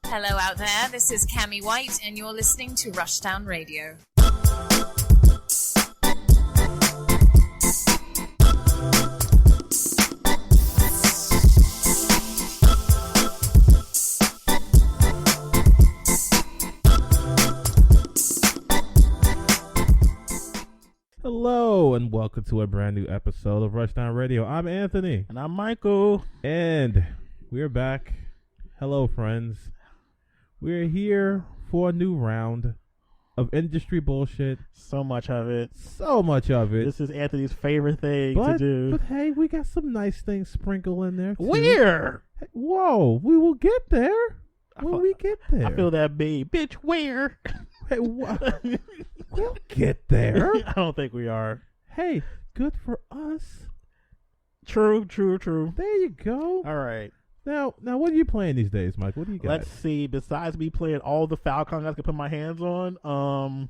Hello out there, this is Cammie White and you're listening to Rushdown Radio. Hello and welcome to a brand new episode of Rushdown Radio. I'm Anthony. And I'm Michael. And we're back. Hello, friends. We're here for a new round of industry bullshit. So much of it. So much of it. This is Anthony's favorite thing to do. But hey, we got some nice things sprinkled in there too. Where? Hey, whoa, we will get there when we get there. I feel that beat. Bitch, where? Hey, we'll get there. I don't think we are. Hey, good for us. True. There you go. All right. Now, what are you playing these days, Mike? What do you got? Let's see. Besides me playing all the Falcon I can put my hands on,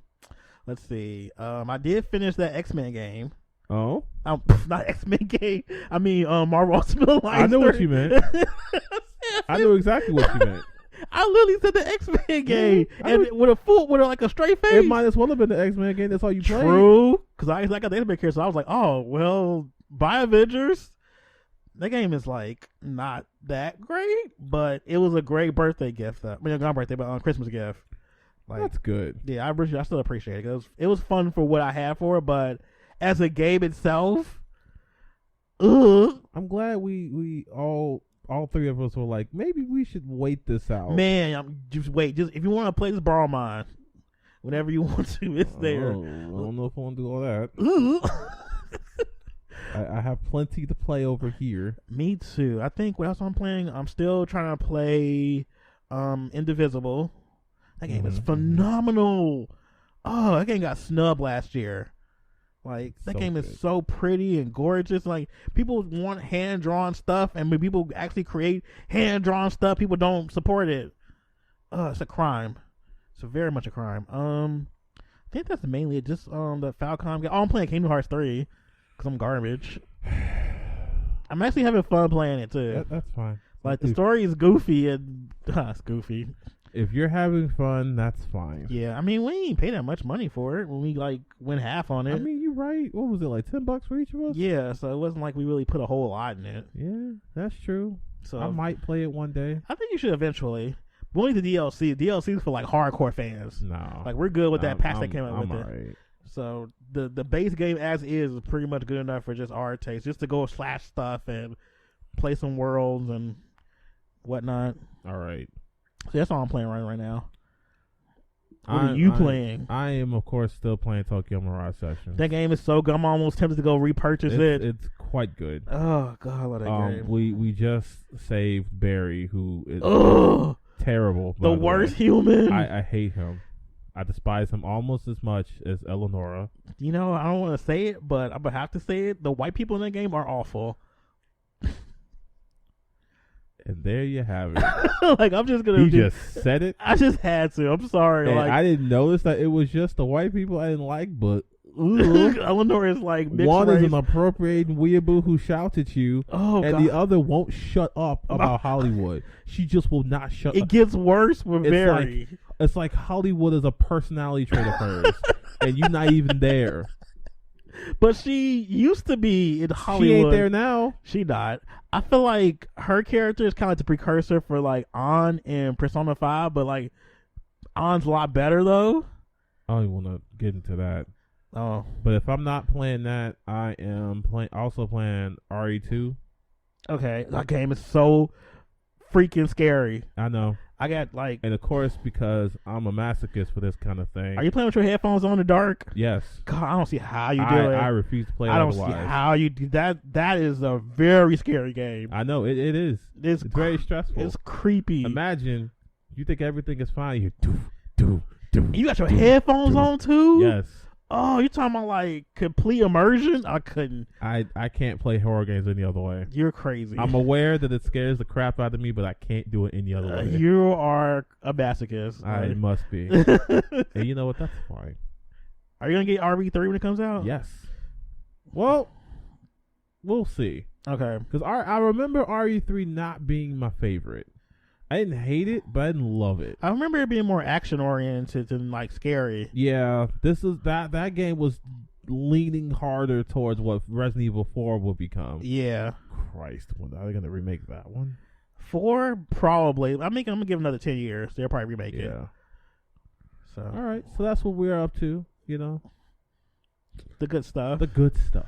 let's see. I did finish that X-Men game. Oh? Not X-Men game. I mean, Marvel Ultimate Alliance. I know what you meant. I know exactly what you meant. I literally said the X-Men game, and with a straight face. It might as well have been the X-Men game. That's all you played. True, because I got the X-Men character, so I was like, oh well, buy Avengers. That game is like not that great, but it was a great birthday gift. I mean, not birthday, but Christmas gift. Like, that's good. Yeah, I still appreciate it. It was fun for what I had for it, but as a game itself, I'm glad we all three of us were like, maybe we should wait this out. Man, just wait. Just if you want to play, just borrow mine. Whenever you want to, it's there. I don't know if I want to do all that. I have plenty to play over here. Me too. I think what else I'm playing, I'm still trying to play Indivisible. That game is phenomenal. Oh, that game got snubbed last year. Like, that game is so pretty and gorgeous. Like, people want hand-drawn stuff, and when people actually create hand-drawn stuff, people don't support it. It's a crime. It's very much a crime. I think that's mainly it. Just the Falcon game. Oh, I'm playing Kingdom Hearts 3 because I'm garbage. I'm actually having fun playing it, too. That's fine. Like, the story is goofy, and it's goofy. If you're having fun, that's fine. Yeah, I mean, we ain't pay that much money for it when we, like, went half on it. I mean, you're right. What was it, like $10 for each of us? Yeah, so it wasn't like we really put a whole lot in it. Yeah, that's true. So I might play it one day. I think you should eventually. But only the DLC. DLC's for, like, hardcore fans. No. Like, we're good with that patch that came out with it. Right. So the base game as is pretty much good enough for just our taste. Just to go slash stuff and play some worlds and whatnot. All right. So that's all I'm playing right now. What are you playing? I am, of course, still playing Tokyo Mirage Sessions. That game is so good. I'm almost tempted to go repurchase it. It's quite good. Oh, God, I love that game. We just saved Barry, who is terrible. The worst human. I hate him. I despise him almost as much as Eleonora. You know, I don't want to say it, but I'm going to have to say it. The white people in that game are awful. And there you have it. Like, I'm just gonna. He just said it. I just had to. I'm sorry. And like, I didn't notice that it was just the white people I didn't like, but Eleanor is like mixed one race. is an appropriating weeaboo who shouts at you, and God. the other won't shut up about Hollywood. She just will not shut up. It gets worse with Barry. It's like Hollywood is a personality trait of hers, and you're not even there. But she used to be in Hollywood. She ain't there now. She died. I feel like her character is kind of like the precursor for like Ann in Persona 5, but like Ann's a lot better though. I don't even want to get into that. Oh, but if I'm not playing that, I am also playing RE2. Okay, that game is so freaking scary. I know. I got like, and of course, because I'm a masochist for this kind of thing. Are you playing with your headphones on in the dark? Yes. God, I don't see how you do it. I refuse to play. I don't otherwise. see how you do that. That is a very scary game. I know it is. It's very stressful. It's creepy. Imagine you think everything is fine. You do. You got your headphones on too? Yes. Oh, you talking about like complete immersion? I couldn't. I can't play horror games any other way. You're crazy. I'm aware that it scares the crap out of me, but I can't do it any other way. You are a masochist. I must be. And you know what? That's fine. Are you gonna get RE3 when it comes out? Yes. Well, we'll see. Okay. Because I remember RE3 not being my favorite. I didn't hate it, but I didn't love it. I remember it being more action oriented than like scary. Yeah, that game was leaning harder towards what Resident Evil 4 will become. Yeah. Christ, when are they gonna remake that one? 4 probably. I'm gonna give it another 10 years. They'll probably remake it. Yeah. So All right, so that's what we're up to. You know, the good stuff. the good stuff.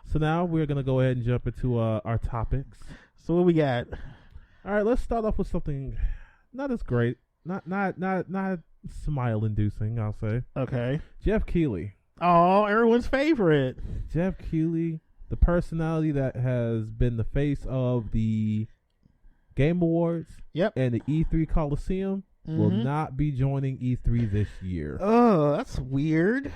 So now we're gonna go ahead and jump into our topics. So what we got? All right, let's start off with something not as great, not smile inducing. I'll say. Okay. Jeff Keighley. Oh, everyone's favorite. Jeff Keighley, the personality that has been the face of the Game Awards. Yep. And the E3 Coliseum will Mhm. not be joining E3 this year. Oh, that's weird.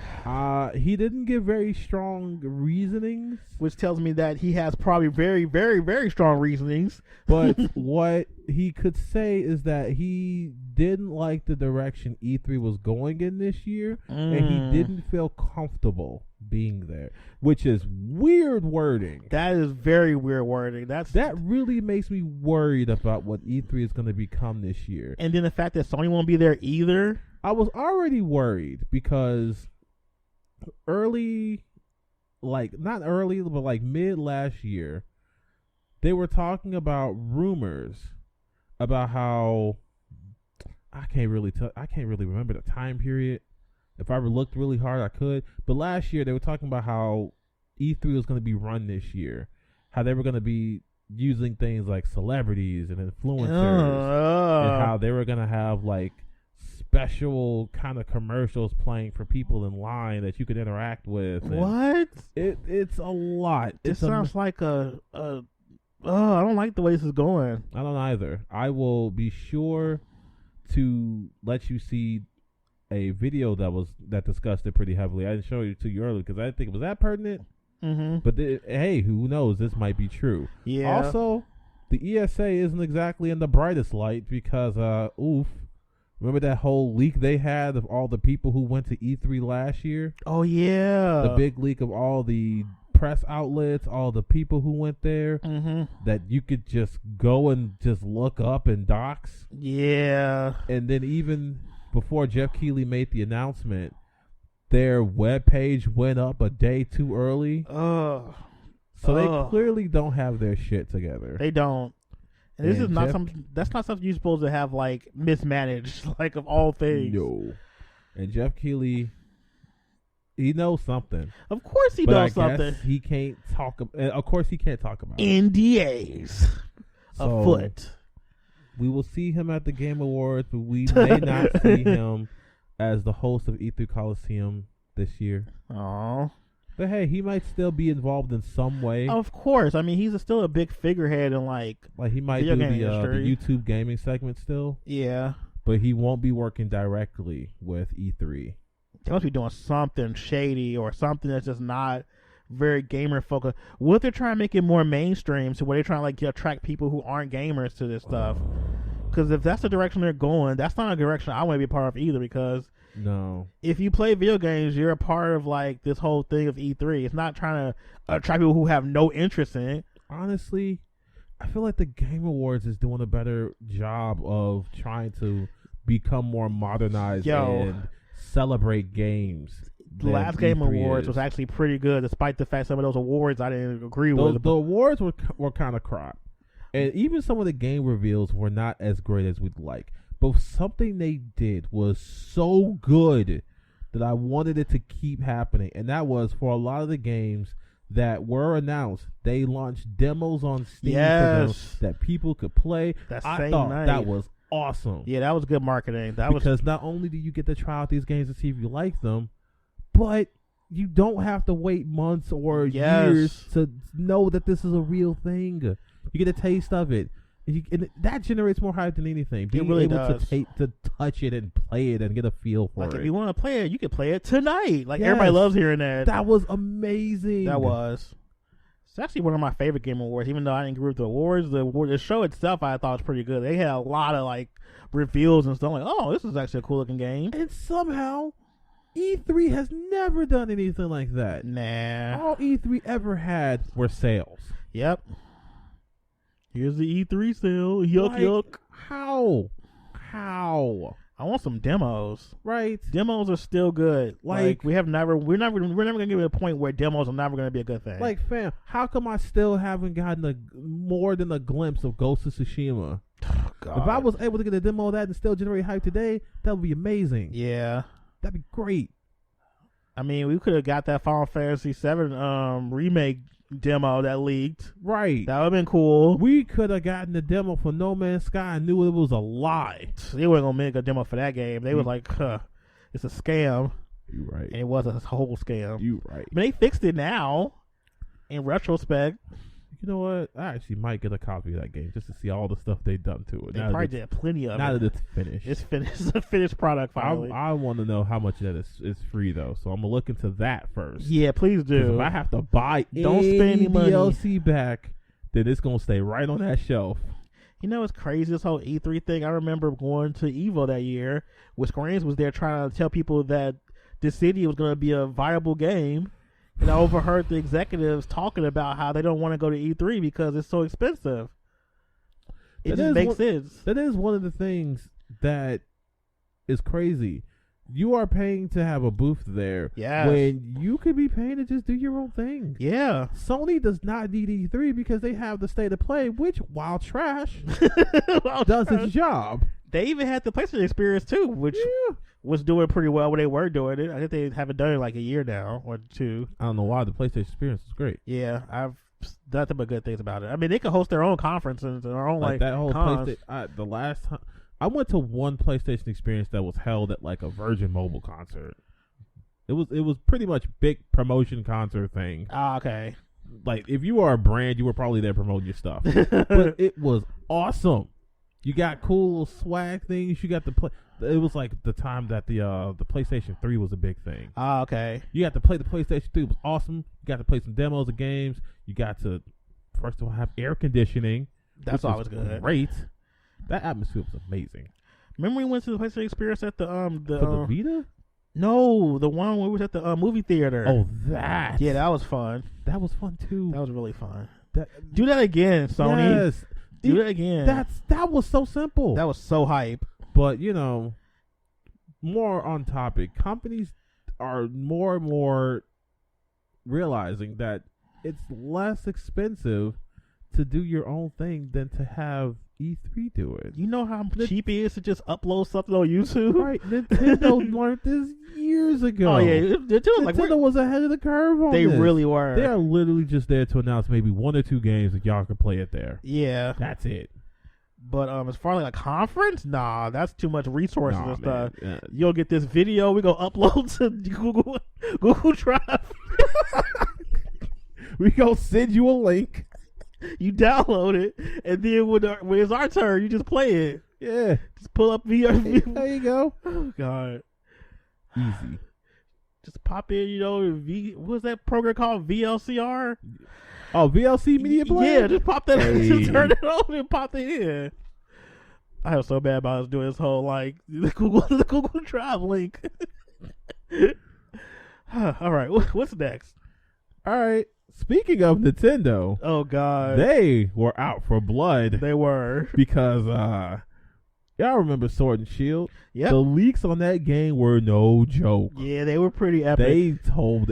He didn't give very strong reasonings, Which tells me that he has probably very, very, very strong reasonings. but what he could say is that he didn't like the direction E3 was going in this year, and he didn't feel comfortable being there, which is weird wording. That is very weird wording. That really makes me worried about what E3 is going to become this year. And then the fact that Sony won't be there either. I was already worried because not early, but like mid last year, they were talking about rumors about how I can't really remember the time period. If I looked really hard, I could. But last year, they were talking about how E3 was going to be run this year, how they were going to be using things like celebrities and influencers, and how they were going to have like special kind of commercials playing for people in line that you could interact with. What? It's a lot. It sounds like I don't like the way this is going. I don't either. I will be sure to let you see a video that discussed it pretty heavily. I didn't show it to you earlier because I didn't think it was that pertinent. Mm-hmm. But hey, who knows? This might be true. Yeah. Also, the ESA isn't exactly in the brightest light because, remember that whole leak they had of all the people who went to E3 last year? Oh, yeah. The big leak of all the press outlets, all the people who went there, that you could just go and just look up in docs. Yeah. And then even before Jeff Keighley made the announcement, their webpage went up a day too early. So they clearly don't have their shit together. They don't. And this is not that's not something you're supposed to have like mismanaged, like of all things. No. And Jeff Keighley, he knows something. Of course he but knows I guess something. He can't talk. Of course he can't talk about NDAs afoot. We will see him at the Game Awards, but we may not see him as the host of E3 Coliseum this year. Aww. But hey, he might still be involved in some way. Of course. I mean, he's still a big figurehead in like he might do the YouTube gaming segment still. Yeah. But he won't be working directly with E3. They must be doing something shady or something that's just not very gamer focused. What if they're trying to make it more mainstream, so where they're trying to like attract people who aren't gamers to this stuff? Because if that's the direction they're going, that's not a direction I want to be a part of either. Because if you play video games, you're a part of like this whole thing of E3. It's not trying to attract people who have no interest in it. Honestly, I feel like the Game Awards is doing a better job of trying to become more modernized and celebrate games. The last Game Awards was actually pretty good, despite the fact some of those awards I didn't agree with. The awards were kind of crap, and even some of the game reveals were not as great as we'd like. But something they did was so good that I wanted it to keep happening, and that was for a lot of the games that were announced, they launched demos on Steam for them that people could play. I thought that was awesome. Yeah, that was good marketing. Because not only do you get to try out these games to see if you like them, but you don't have to wait months or years to know that this is a real thing. You get a taste of it. And that generates more hype than anything. Being really able does. to touch it and play it and get a feel for it. If you want to play it, you can play it tonight. Everybody loves hearing that. That was amazing. That was. It's actually one of my favorite Game Awards, even though I didn't agree with the awards. The show itself I thought was pretty good. They had a lot of like reveals and stuff like, oh, this is actually a cool looking game. And somehow E3 has never done anything like that. Nah. All E3 ever had were sales. Yep. Here's the E3 sale. Yuck, yuck. How? I want some demos. Right. Demos are still good. Like we're never gonna get to a point where demos are never gonna be a good thing. Like, fam, how come I still haven't gotten more than a glimpse of Ghost of Tsushima? Oh, God. If I was able to get a demo of that and still generate hype today, that would be amazing. Yeah. That'd be great. I mean, we could have got that Final Fantasy VII remake demo that leaked. Right. That would have been cool. We could have gotten the demo for No Man's Sky and knew it was a lie. They weren't going to make a demo for that game. They was like, it's a scam. You right. And it was a whole scam. You right. But they fixed it now, in retrospect. You know what? I actually might get a copy of that game just to see all the stuff they've done to it. They probably did plenty of it. Now that it's finished. It's finished. It's a finished product finally. I want to know how much of that is free, though. So I'm going to look into that first. Yeah, please do. If I have to buy Don't spend any money. DLC back, then it's going to stay right on that shelf. You know what's crazy? This whole E3 thing. I remember going to Evo that year, where Square Enix was there trying to tell people that this city was going to be a viable game. And I overheard the executives talking about how they don't want to go to E3 because it's so expensive. It just makes sense. That is one of the things that is crazy. You are paying to have a booth there when you could be paying to just do your own thing. Yeah. Sony does not need E3 because they have the State of Play, which, while trash, does its job. They even had the PlayStation Experience too, which was doing pretty well when they were doing it. I think they haven't done it like a year now or two. I don't know why. The PlayStation Experience is great. Yeah, I've nothing but good things about it. I mean, they can host their own conferences and their own like that whole cons. The last time I went to one PlayStation Experience that was held at like a Virgin Mobile concert. It was pretty much big promotion concert thing. Ah, okay. Like if you are a brand, you were probably there promoting your stuff. But it was awesome. You got cool little swag things. You got the play. It was like the time that the PlayStation 3 was a big thing. Ah, okay. You got to play the PlayStation 3. It was awesome. You got to play some demos of games. You got to first of all have air conditioning. That's always good. Great. That atmosphere was amazing. Remember we went to the PlayStation Experience at the the Vita? No, the one where we was at the movie theater. Oh, that. Yeah, that was fun. That was fun too. That was really fun. Do that again, Sony. Yes. Do that again. That was so simple. That was so hype. But more on topic. Companies are more and more realizing that it's less expensive to do your own thing than to have E3 do it. You know how cheap it is to just upload something on YouTube? Right. Nintendo learned this years ago. Oh, yeah. Nintendo was ahead of the curve on this. They this. really were. They are literally just there to announce maybe 1 or 2 games that y'all can play it there. Yeah. That's it. But as far as like a conference, nah, that's too much resources and stuff. You'll get this video, we go upload to Google Drive. We go send you a link. You download it, and then when it's our turn, you just play it. Yeah. Just pull up VR. There you go. Oh, God. Easy. Just pop in, what's that program called? VLCR? Oh, VLC Media Player? Yeah, just pop that. Hey. Just turn it on and pop it in. I was so bad about us doing this whole, the Google Drive link. All right, what's next? All right. Speaking of Nintendo, oh God, they were out for blood. They were because y'all remember Sword and Shield? Yeah, the leaks on that game were no joke. Yeah, they were pretty epic. They told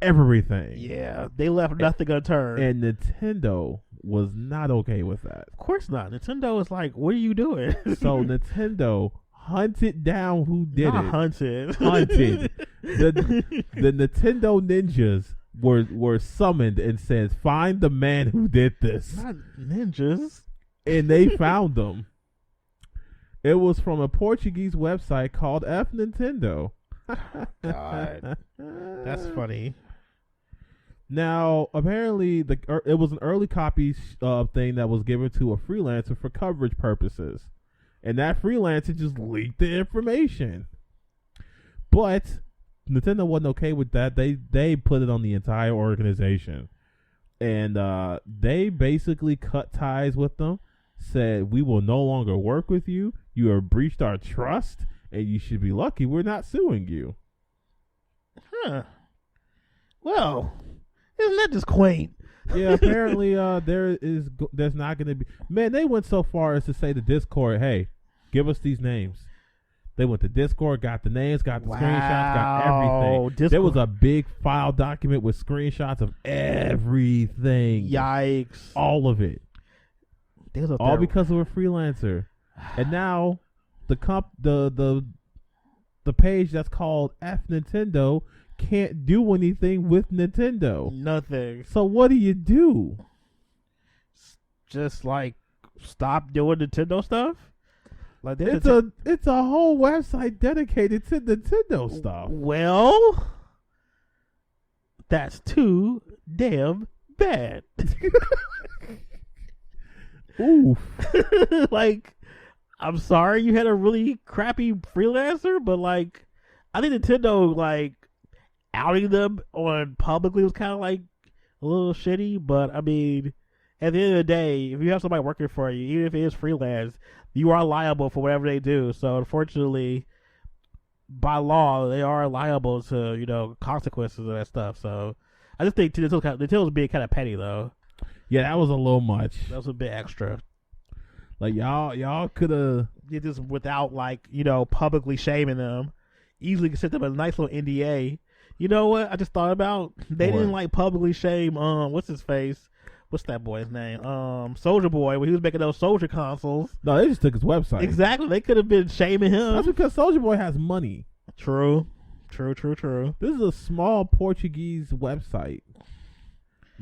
everything. Yeah, they left nothing unturned. And Nintendo was not okay with that. Of course not. Nintendo was like, "What are you doing?" So Nintendo hunted down who did it. Hunted. The Nintendo ninjas were summoned and said, "Find the man who did this." Not ninjas. And they found them. It was from a Portuguese website called F Nintendo. God, that's funny. Now, apparently, it was an early copy thing that was given to a freelancer for coverage purposes, and that freelancer just leaked the information. But Nintendo wasn't okay with that. They put it on the entire organization, and they basically cut ties with them. Said, "We will no longer work with you. You have breached our trust, and you should be lucky we're not suing you." Huh. Well, isn't that just quaint? Yeah, apparently there's not going to be. Man, they went so far as to say to Discord, "Hey, give us these names." They went to Discord, got the names, got the screenshots, got everything. Discord. There was a big file document with screenshots of everything. Yikes! All of it. All because of a freelancer. And now the page that's called F Nintendo can't do anything with Nintendo. Nothing. So what do? Just like stop doing Nintendo stuff? Like it's a whole website dedicated to Nintendo stuff. Well, that's too damn bad. Oof. Like, I'm sorry you had a really crappy freelancer, but like, I think Nintendo like outing them on publicly was kind of like a little shitty. But I mean, at the end of the day, if you have somebody working for you, even if it is freelance, you are liable for whatever they do. So unfortunately, by law, they are liable to consequences of that stuff. So I just think Nintendo's being kind of petty though. Yeah, that was a little much. That was a bit extra. Like y'all could have did this without publicly shaming them. Easily could send them a nice little NDA. You know what? I just thought about they didn't publicly shame what's his face? What's that boy's name? Soldier Boy when he was making those Soldier consoles. No, they just took his website. Exactly. They could have been shaming him. That's because Soldier Boy has money. True. This is a small Portuguese website,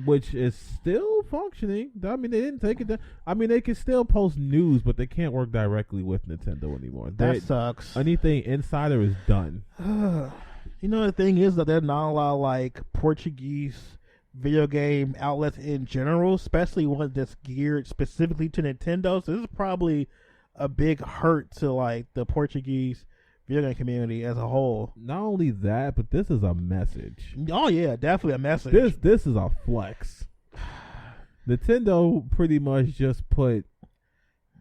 which is still functioning. I mean, they didn't take it down. I mean, they can still post news, but they can't work directly with Nintendo anymore. That sucks. Anything insider is done. The thing is that there are not a lot of Portuguese video game outlets in general, especially one that's geared specifically to Nintendo. So this is probably a big hurt to the Portuguese video game community as a whole. Not only that, but this is a message. Oh yeah, definitely a message. This is a flex. Nintendo pretty much just put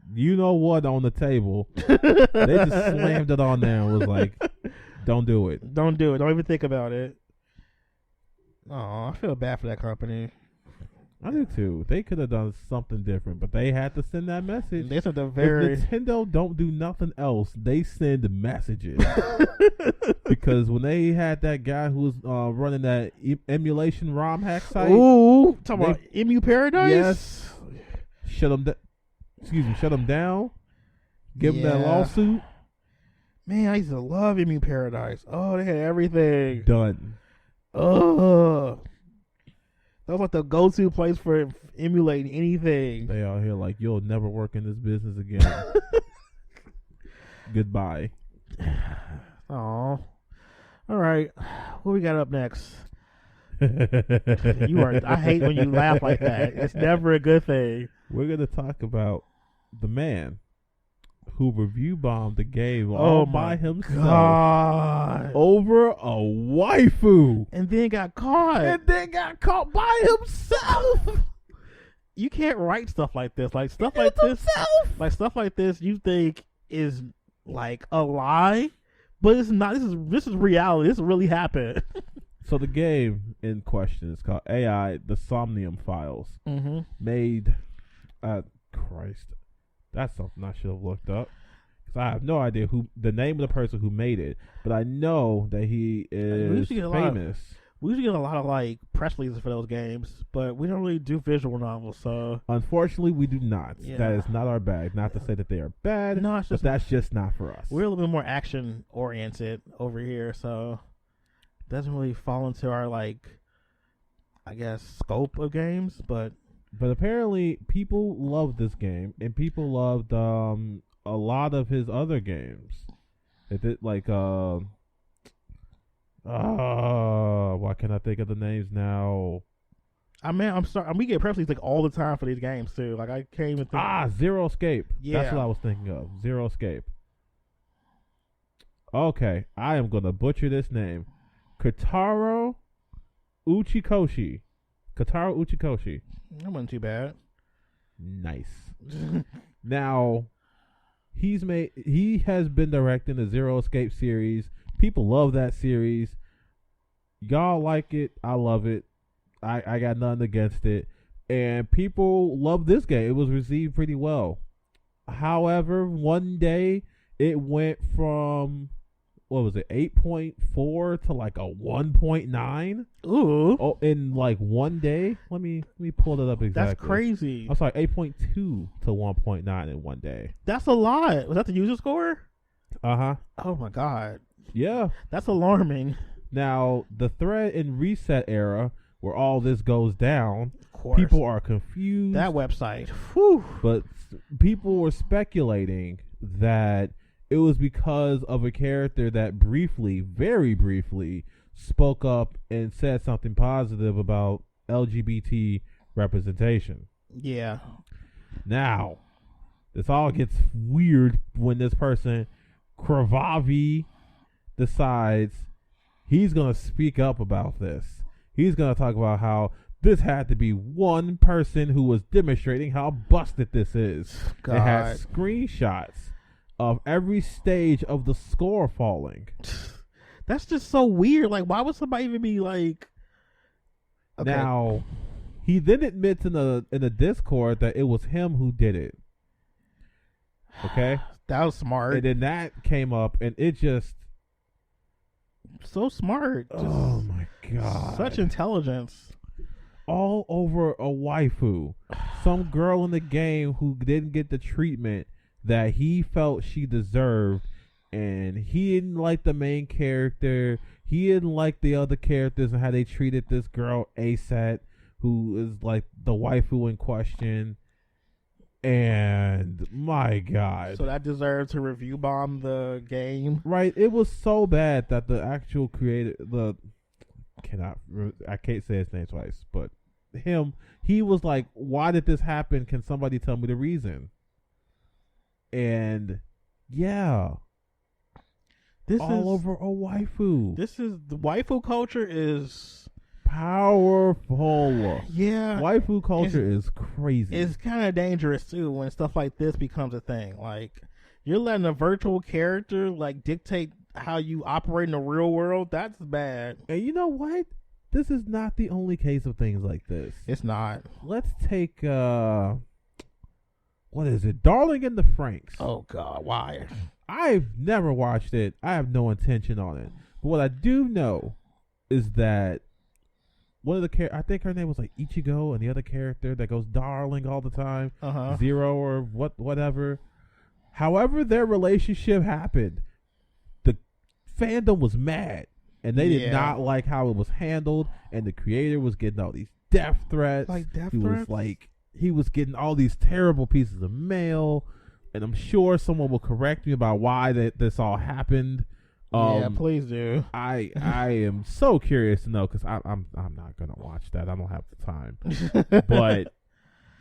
what on the table. They just slammed it on there and was like, don't do it. Don't do it. Don't even think about it. Oh, I feel bad for that company. I do too. They could have done something different, but they had to send that message. They sent a If Nintendo don't do nothing else, they send messages. Because when they had that guy who was running that emulation ROM hack site, talking about Emu Paradise. Yes, shut them down. Give them that lawsuit. Man, I used to love Emu Paradise. Oh, they had everything done. That was like the go-to place for emulating anything. They out here like, you'll never work in this business again. Goodbye. Oh, all right. What we got up next? I hate when you laugh like that. It's never a good thing. We're gonna talk about the man who review bombed the game all by himself. God. Over a waifu. And then got caught. By himself. You can't write stuff like this. Stuff like this you think is like a lie, but it's not. This is reality. This really happened. So the game in question is called AI The Somnium Files. Mm-hmm. Made Christ. That's something I should have looked up. Because I have no idea who the name of the person who made it. But I know that he is famous. We usually get a lot of press releases for those games, but we don't really do visual novels, so unfortunately we do not. Yeah. That is not our bag. Not to say that they are bad. No, but that's just not for us. We're a little bit more action oriented over here, so it doesn't really fall into our I guess scope of games, but apparently people love this game, and people loved a lot of his other games. Why can't I think of the names now? I mean, I'm sorry. We get press releases all the time for these games too. I can't even think. Zero Escape. Yeah, that's what I was thinking of. Zero Escape. Okay, I am gonna butcher this name. Kotaro Uchikoshi. That wasn't too bad. Nice. Now, he has been directing the Zero Escape series. People love that series. Y'all like it. I love it. I got nothing against it. and people loved this game. It was received pretty well. However, one day it went from, what was it, 8.4 to like a 1.9. Ooh. Oh, in like one day. Let me pull it up exactly. That's crazy. I'm sorry, 8.2 to 1.9 in one day. That's a lot. Was that the user score? Uh-huh. Oh my God. Yeah. That's alarming. Now, the thread in Reset Era, where all this goes down, Of course. people are confused. That website. Whew. But people were speculating that it was because of a character that briefly, very briefly, spoke up and said something positive about LGBT representation. Yeah. Now, this all gets weird when this person, Kravavi, decides he's going to speak up about this. He's going to talk about how this had to be one person who was demonstrating how busted this is. God. It had screenshots of every stage of the score falling. That's just so weird. Like, why would somebody even be like... Okay. Now, he then admits in a Discord that it was him who did it. Okay? That was smart. And then that came up, and it just... So smart. Just oh, my God. such intelligence. All over a waifu. Some girl in the game who didn't get the treatment that he felt she deserved, and he didn't like the main character. He didn't like the other characters and how they treated this girl ASAT, who is like the waifu in question. And my God. So that deserves to review bomb the game. Right. It was so bad that the actual creator, I can't say his name twice, but he was like, why did this happen? Can somebody tell me the reason? And yeah, This all is over a waifu. This is the waifu culture is Powerful. yeah. Waifu culture is crazy. It's kind of dangerous too when stuff like this becomes a thing. Like you're letting a virtual character like dictate how you operate in the real world. That's bad. And you know what? This is not the only case of things like this. It's not. Let's take what is it? Darling in the Franxx. Oh God, why? I've never watched it. I have no intention on it. But what I do know is that one of the I think her name was like Ichigo, and the other character that goes darling all the time, Zero or whatever. However, their relationship happened, the fandom was mad, and they did not like how it was handled. And the creator was getting all these death threats. Like death threats? He was getting all these terrible pieces of mail, and I'm sure someone will correct me about why this all happened. Yeah, please do. I am so curious to know, because I'm not gonna watch that. I don't have the time. But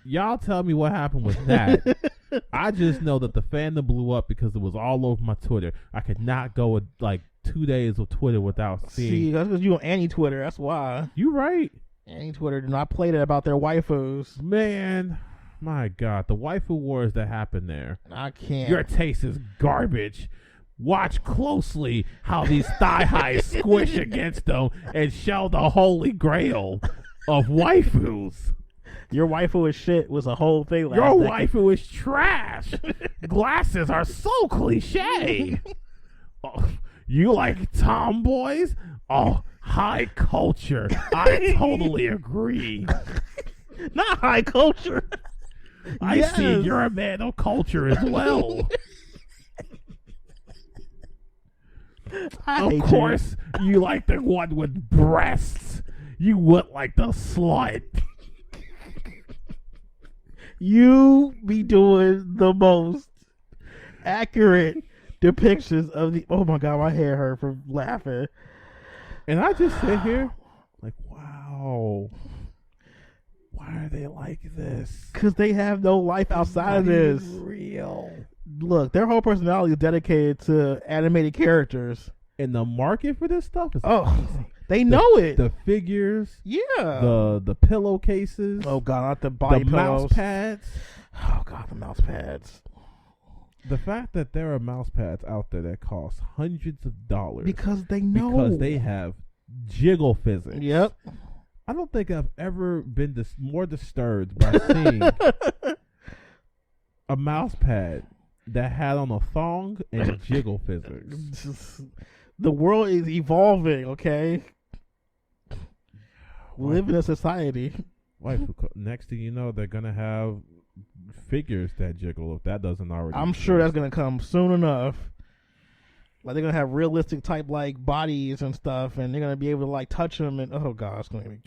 y'all tell me what happened with that. I just know that the fandom blew up because it was all over my Twitter. I could not go with like 2 days of Twitter without seeing. See, that's because you on anti-Twitter. That's why. You right. Anti-Twitter do not play that about their waifus. Man, my God, the waifu wars that happened there. I can't. Your taste is garbage. Watch closely how these thigh highs squish against them and show the holy grail of waifus. Your waifu is shit was a whole thing. Your waifu is trash. Glasses are so cliche. Oh, you like tomboys? Oh, high culture. I totally agree. Not high culture. I see you're a man of culture as well. Of course, you like the one with breasts. You would like the slut. You be doing the most accurate depictions of the. Oh my God, my hair hurt from laughing. And I just sit here like, wow. Why are they like this? Because they have no life outside of this. Real. Look, their whole personality is dedicated to animated characters. And the market for this stuff is amazing. They know it. The figures. Yeah. The pillowcases. Oh God, not the body pillows. Mouse pads. Oh God, the mouse pads. The fact that there are mouse pads out there that cost hundreds of dollars. Because they know. Because they have jiggle physics. Yep. I don't think I've ever been more disturbed by seeing a mouse pad that had on a thong and jiggle physics. The world is evolving, okay? We live in a society. Next thing you know, they're going to have figures that jiggle if that doesn't already I'm exist. sure that's going to come soon enough. Like, they're going to have realistic type, like, bodies and stuff, and they're going to be able to, like, touch them, and, oh, God, it's going to be...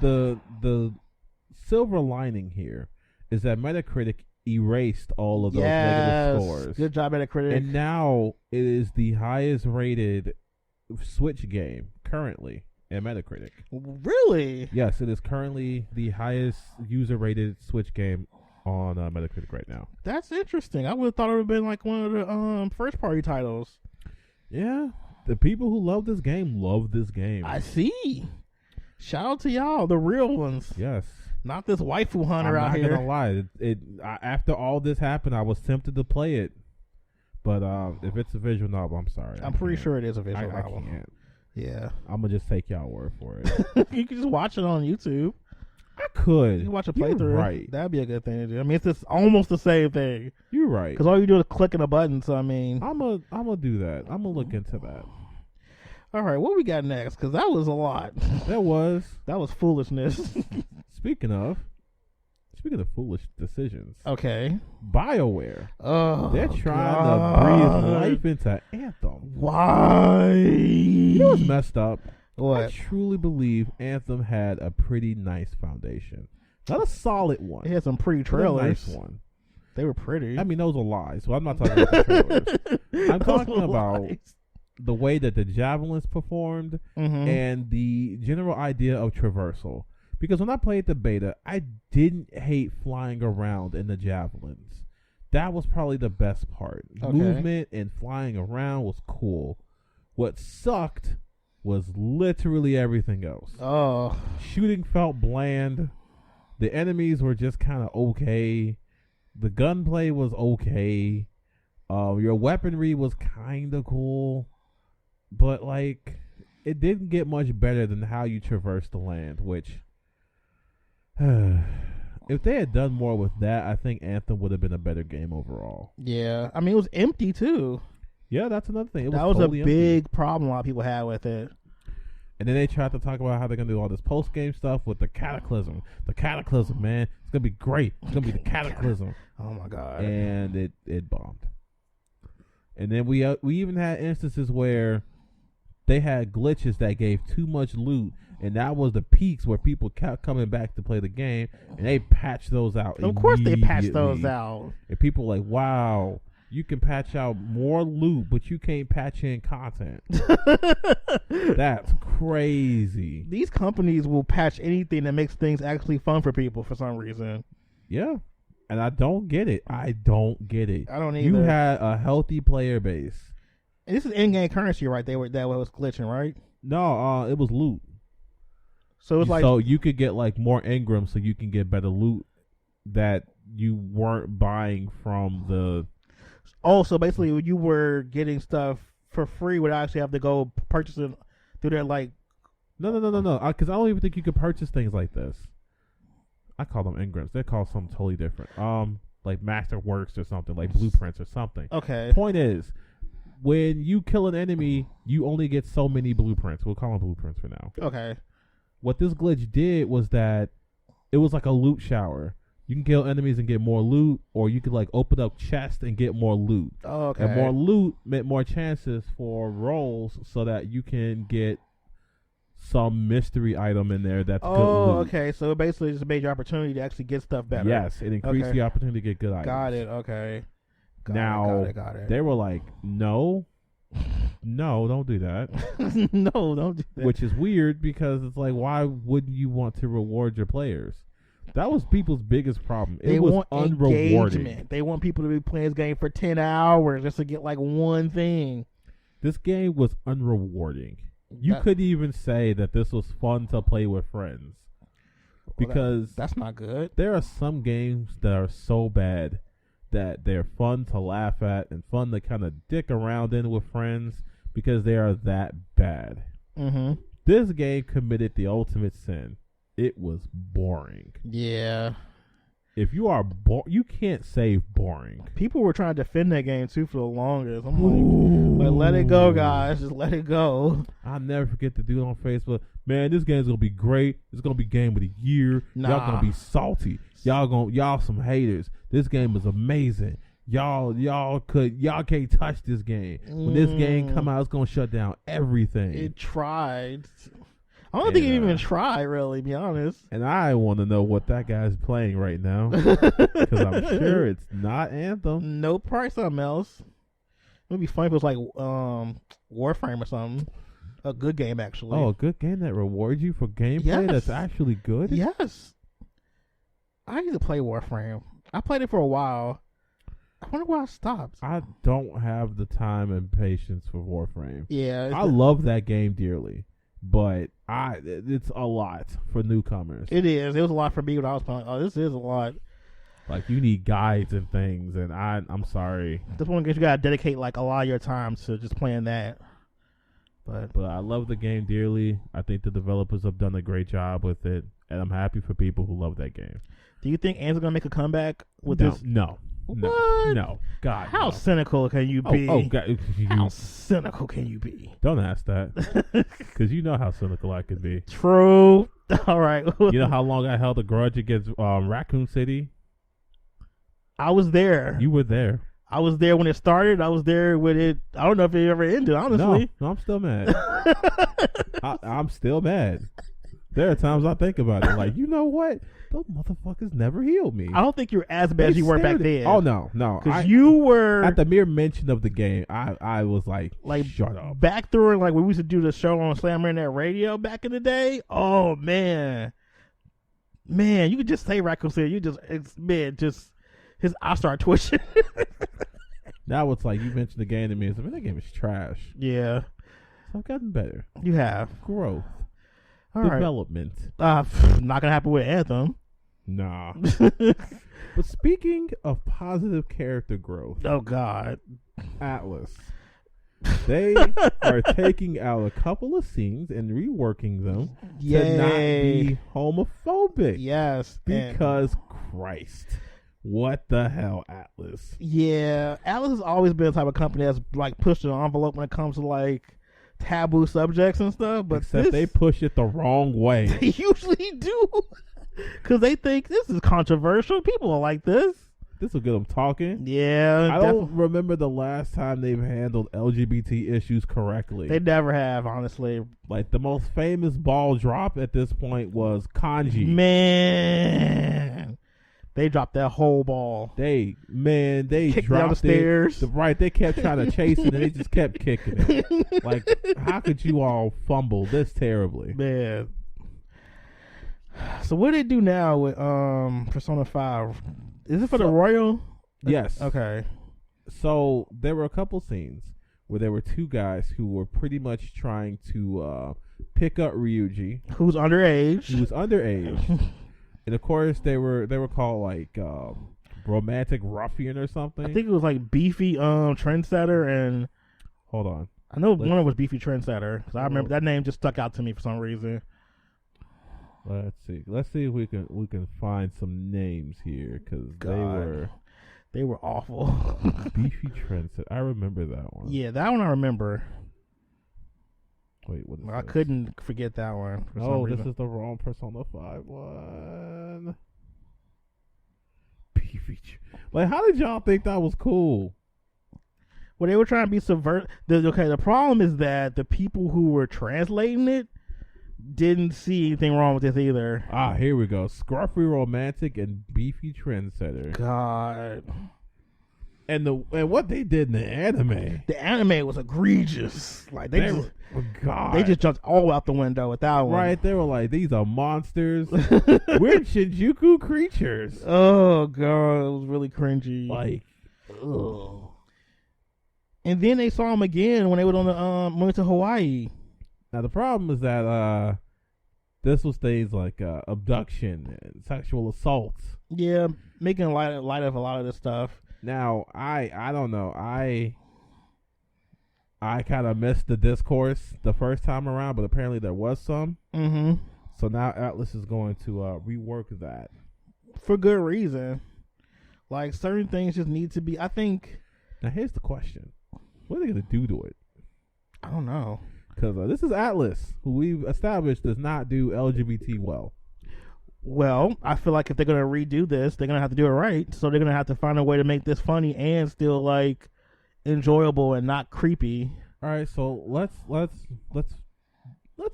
the silver lining here is that Metacritic erased all of those negative scores. Good job, Metacritic. And now it is the highest rated Switch game currently in Metacritic. Really? Yes, it is currently the highest user rated Switch game on Metacritic right now. That's interesting. I would have thought it would have been like one of the first party titles. Yeah, the people who love this game love this game. I see. Shout out to y'all, the real ones. Yes. Not this waifu hunter out here. I'm not gonna lie. After all this happened, I was tempted to play it, but if it's a visual novel, I'm sorry. I'm pretty sure it is a visual I novel. can't. Yeah. I'm gonna just take y'all word for it. You can just watch it on YouTube. I could. You can watch a You're playthrough. right. That'd be a good thing to do. I mean, it's just almost the same thing. You're right. Because all you do is clicking a button. So I mean, I'm gonna do that. I'm gonna look into that. All right, what we got next? Because that was a lot. That was foolishness. Speaking of foolish decisions. Okay. BioWare. Oh, they're trying to breathe life into Anthem. Why? You know what's messed up? What? I truly believe Anthem had a pretty nice foundation. Not a solid one. It had some pretty but a trailers. nice one. They were pretty. I mean, those are lies. So I'm not talking about the trailers. I'm talking about the way that the javelins performed and the general idea of traversal. Because when I played the beta, I didn't hate flying around in the javelins. That was probably the best part. Okay. Movement and flying around was cool. What sucked was literally everything else. Oh. Shooting felt bland. The enemies were just kind of okay. The gunplay was okay. Your weaponry was kind of cool. But, like, it didn't get much better than how you traverse the land, which... if they had done more with that, I think Anthem would have been a better game overall. Yeah. I mean, it was empty, too. Yeah, that's another thing. That was totally a big problem a lot of people had with it. And then they tried to talk about how they're going to do all this post-game stuff with the Cataclysm. The Cataclysm, man. It's going to be great. It's going to be the Cataclysm. Oh, my God. And it bombed. And then we even had instances where they had glitches that gave too much loot. And that was the peaks where people kept coming back to play the game. And they patched those out. Of course they patched those out. And people were like, wow, you can patch out more loot, but you can't patch in content. That's crazy. These companies will patch anything that makes things actually fun for people for some reason. Yeah. And I don't get it. I don't get it. I don't either. You had a healthy player base. And this is in-game currency, right? That was glitching, right? No, it was loot. So it's like, so you could get like more engrams, so you can get better loot that you weren't buying from the. Oh, so basically you were getting stuff for free without actually have to go purchase it through their like. No. Because I don't even think you could purchase things like this. I call them engrams. They call something totally different. Like Masterworks or something, like blueprints or something. Okay. Point is, when you kill an enemy, you only get so many blueprints. We'll call them blueprints for now. Okay. What this glitch did was that it was like a loot shower. You can kill enemies and get more loot, or you could like open up chests and get more loot. Oh, okay. And more loot meant more chances for rolls, so that you can get some mystery item in there that's good loot. Oh, okay. So it basically just made your opportunity to actually get stuff better. Yes, it increased the opportunity to get good items. Got it. Okay. Got it. They were like, no, don't do that. No, don't do that. Which is weird because it's like, why wouldn't you want to reward your players? That was people's biggest problem. It was unrewarding. Engagement. They want people to be playing this game for 10 hours just to get like one thing. This game was unrewarding. You couldn't even say that this was fun to play with friends. Because that's not good. There are some games that are so bad that they're fun to laugh at and fun to kind of dick around in with friends because they are that bad. Mm-hmm. This game committed the ultimate sin. It was boring. Yeah. If you are you can't save boring. People were trying to defend that game too for the longest. I'm like, let it go, guys. Just let it go. I'll never forget the dude on Facebook. Man, this game's gonna be great. It's gonna be game of the year. Nah. Y'all gonna be salty. Y'all some haters. This game is amazing. Y'all can't touch this game. When this game come out, it's gonna shut down everything. It tried. I don't think it even tried, really, to be honest. And I want to know what that guy's playing right now. Because I'm sure it's not Anthem. Nope, probably something else. It would be funny if it was like Warframe or something. A good game, actually. Oh, a good game that rewards you for gameplay that's actually good? Yes. I used to play Warframe. I played it for a while. I wonder why I stopped. I don't have the time and patience for Warframe. Yeah. I love that game dearly, but it's a lot for newcomers. It is. It was a lot for me when I was playing. Oh, this is a lot. Like, you need guides and things, and I'm sorry. This one you gotta dedicate like a lot of your time to just playing that. But I love the game dearly. I think the developers have done a great job with it, and I'm happy for people who love that game. Do you think Ant's gonna make a comeback with this? No. What? No. God. How no. cynical can you be? Oh God. How cynical can you be? Don't ask that. Because you know how cynical I could be. True. All right. You know how long I held a grudge against Raccoon City? I was there. You were there. I was there when it started. I was there when it. I don't know if it ever ended, honestly. No, I'm still mad. I'm still mad. There are times I think about it. Like, you know what? Those motherfuckers never healed me. I don't think you're as bad as you were back then. Oh, no. Because you were... At the mere mention of the game, I was like, shut up. Back through, like, when we used to do the show on Slammer Internet Radio back in the day. Oh, man. Man, you could just say Raccoon City. Just... His eyes start twitching. Now it's like, you mentioned the game to me. It's like, man, that game is trash. Yeah. So I've gotten better. You have. Growth. All Development. Right. Not going to happen with Anthem. Nah. But speaking of positive character growth. Oh, God. Atlas. They are taking out a couple of scenes and reworking them to not be homophobic. Yes. Because Christ. What the hell, Atlas? Yeah. Atlas has always been the type of company that's like pushed the envelope when it comes to like taboo subjects and stuff. But except they push it the wrong way. They usually do. Because they think this is controversial. People are like this. This will get them talking. Yeah. I don't remember the last time they've handled LGBT issues correctly. They never have, honestly. Like, the most famous ball drop at this point was Kanji. Man. They dropped that whole ball. They kicked dropped down the stairs. Right, they kept trying to chase it, and they just kept kicking it. Like, how could you all fumble this terribly? Man. So what do they do now with Persona 5? Is it for the Royal? Yes. Okay. So there were a couple scenes where there were two guys who were pretty much trying to pick up Ryuji, who's underage. He was underage. And of course, they were called like romantic ruffian or something. I think it was like beefy trendsetter and. Hold on. I know one of them was beefy trendsetter because I remember that name just stuck out to me for some reason. Let's see. Let's see if we can find some names here because they were awful. Beefy trendsetter. I remember that one. Yeah, that one I remember. Wait, what is I this? couldn't forget that one. Oh, this is the wrong Persona 5 one. Like, how did y'all think that was cool? Well, they were trying to be subvert. The problem is that the people who were translating it didn't see anything wrong with this either. Ah, here we go. Scruffy romantic and beefy trendsetter. God. And what they did in the anime was egregious. Like they just jumped all out the window with that one. Right, they were like, these are monsters. We're Shinjuku creatures. Oh god, it was really cringy. Like, ugh. And then they saw him again when they went on the went to Hawaii. Now the problem is that this was things like abduction and sexual assaults. Yeah, making light of a lot of this stuff. Now, I don't know. I kind of missed the discourse the first time around, but apparently there was some. Mm-hmm. So now Atlas is going to rework that. For good reason. Like, certain things just need to be, I think... Now, here's the question. What are they going to do to it? I don't know. Because this is Atlas, who we've established does not do LGBT well. Well, I feel like if they're going to redo this, they're going to have to do it right. So they're going to have to find a way to make this funny and still, like, enjoyable and not creepy. All right, so let's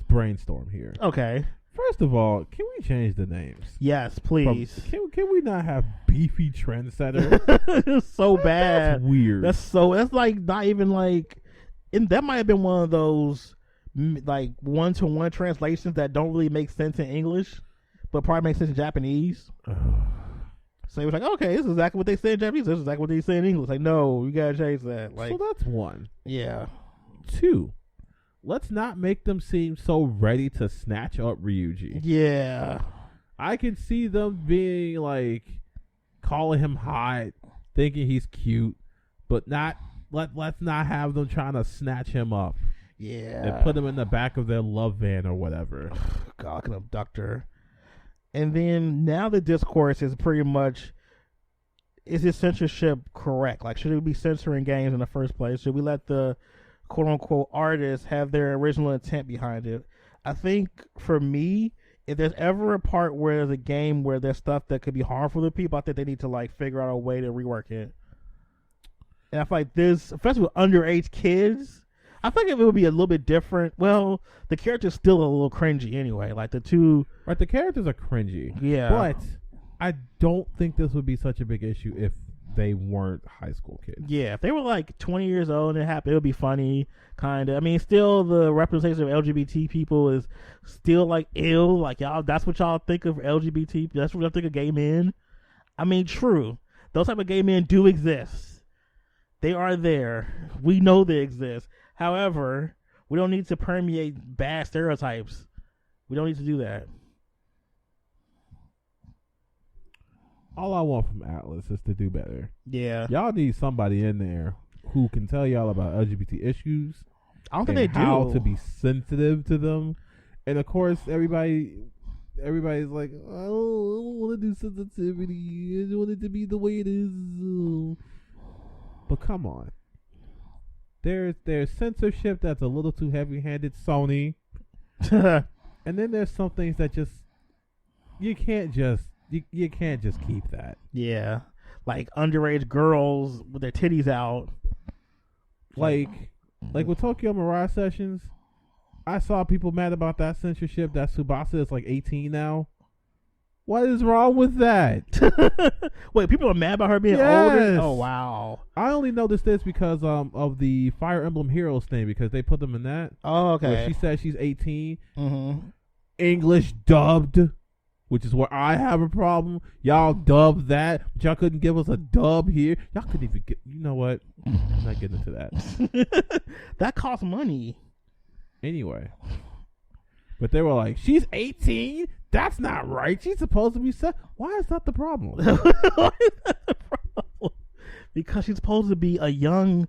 brainstorm here. Okay. First of all, can we change the names? Yes, please. Can we not have beefy trendsetter? It's so bad. That's weird. That's like not even like, and that might have been one of those like one-to-one translations that don't really make sense in English, but probably make sense in Japanese. So it was like, okay, this is exactly what they say in Japanese. This is exactly what they say in English. Like, no, you gotta change that. Like, so that's one. Yeah. 2. Let's not make them seem so ready to snatch up Ryuji. Yeah. I can see them being like calling him hot, thinking he's cute, but let's not have them trying to snatch him up. Yeah. And put him in the back of their love van or whatever. God, like an abductor. And then now the discourse is pretty much, is this censorship correct? Like, should we be censoring games in the first place? Should we let the quote-unquote artists have their original intent behind it? I think for me, if there's ever a part where there's a game where there's stuff that could be harmful to people, I think they need to like figure out a way to rework it. And I feel like this, especially with underage kids, I think it would be a little bit different. Well, the character's still a little cringy anyway. Like the two, right? The characters are cringy. Yeah, but I don't think this would be such a big issue if they weren't high school kids. Yeah, if they were like 20 years old and it happened, it would be funny, kind of. I mean, still the representation of LGBT people is still like ill. Like, y'all, that's what y'all think of LGBT. That's what y'all think of gay men. I mean, true. Those type of gay men do exist. They are there. We know they exist. However, we don't need to permeate bad stereotypes. We don't need to do that. All I want from Atlas is to do better. Yeah. Y'all need somebody in there who can tell y'all about LGBT issues. I don't think they do. How to be sensitive to them. And of course, everybody's like, I don't want to do sensitivity. I just want it to be the way it is. But come on. There's censorship that's a little too heavy-handed, Sony. And then there's some things that just you can't just keep that. Yeah. Like underage girls with their titties out. Like with Tokyo Mirage Sessions, I saw people mad about that censorship that Tsubasa is like 18 now. What is wrong with that? Wait, people are mad about her being older? Oh, wow. I only noticed this because of the Fire Emblem Heroes thing, because they put them in that. Oh, okay. Where she said she's 18. Mm-hmm. English dubbed, which is where I have a problem. Y'all dubbed that, but y'all couldn't give us a dub here. Y'all couldn't even get, you know what? I'm not getting into that. That costs money. Anyway. But they were like, she's 18? That's not right. She's supposed to be set. Why is that the problem? Why is that the problem? Because she's supposed to be a young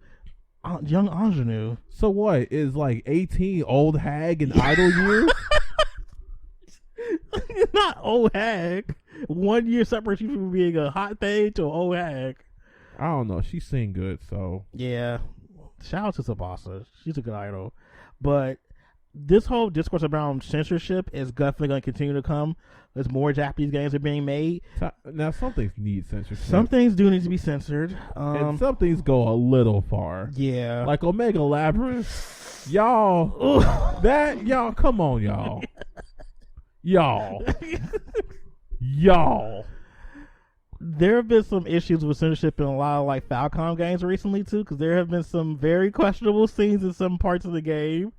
ingenue. So what? Is like 18 old hag in idle years? Not old hag. 1 year separation from being a hot thing to an old hag. I don't know. She sing good, so. Yeah. Shout out to Tsubasa. She's a good idol. But this whole discourse around censorship is definitely going to continue to come as more Japanese games are being made. Now, some things need censorship. Some things do need to be censored. And some things go a little far. Yeah. Like Omega Labyrinth. Y'all. Y'all, come on, y'all. Y'all. There have been some issues with censorship in a lot of like Falcom games recently too, because there have been some very questionable scenes in some parts of the game.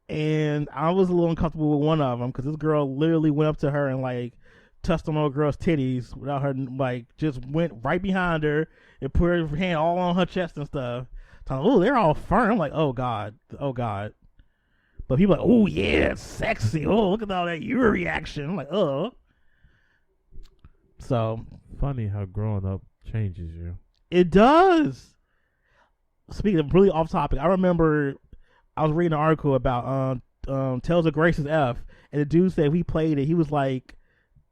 And I was a little uncomfortable with one of them because this girl literally went up to her and like touched on a girl's titties without her, like just went right behind her and put her hand all on her chest and stuff. So, oh, they're all firm. I'm like, oh god. But people are like, oh yeah, it's sexy. Oh, look at all that your reaction. I'm like, oh. So funny how growing up changes you. It does. speaking of really off topic, I remember I was reading an article about Tales of Grace's F, and the dude said if he played it, he was like,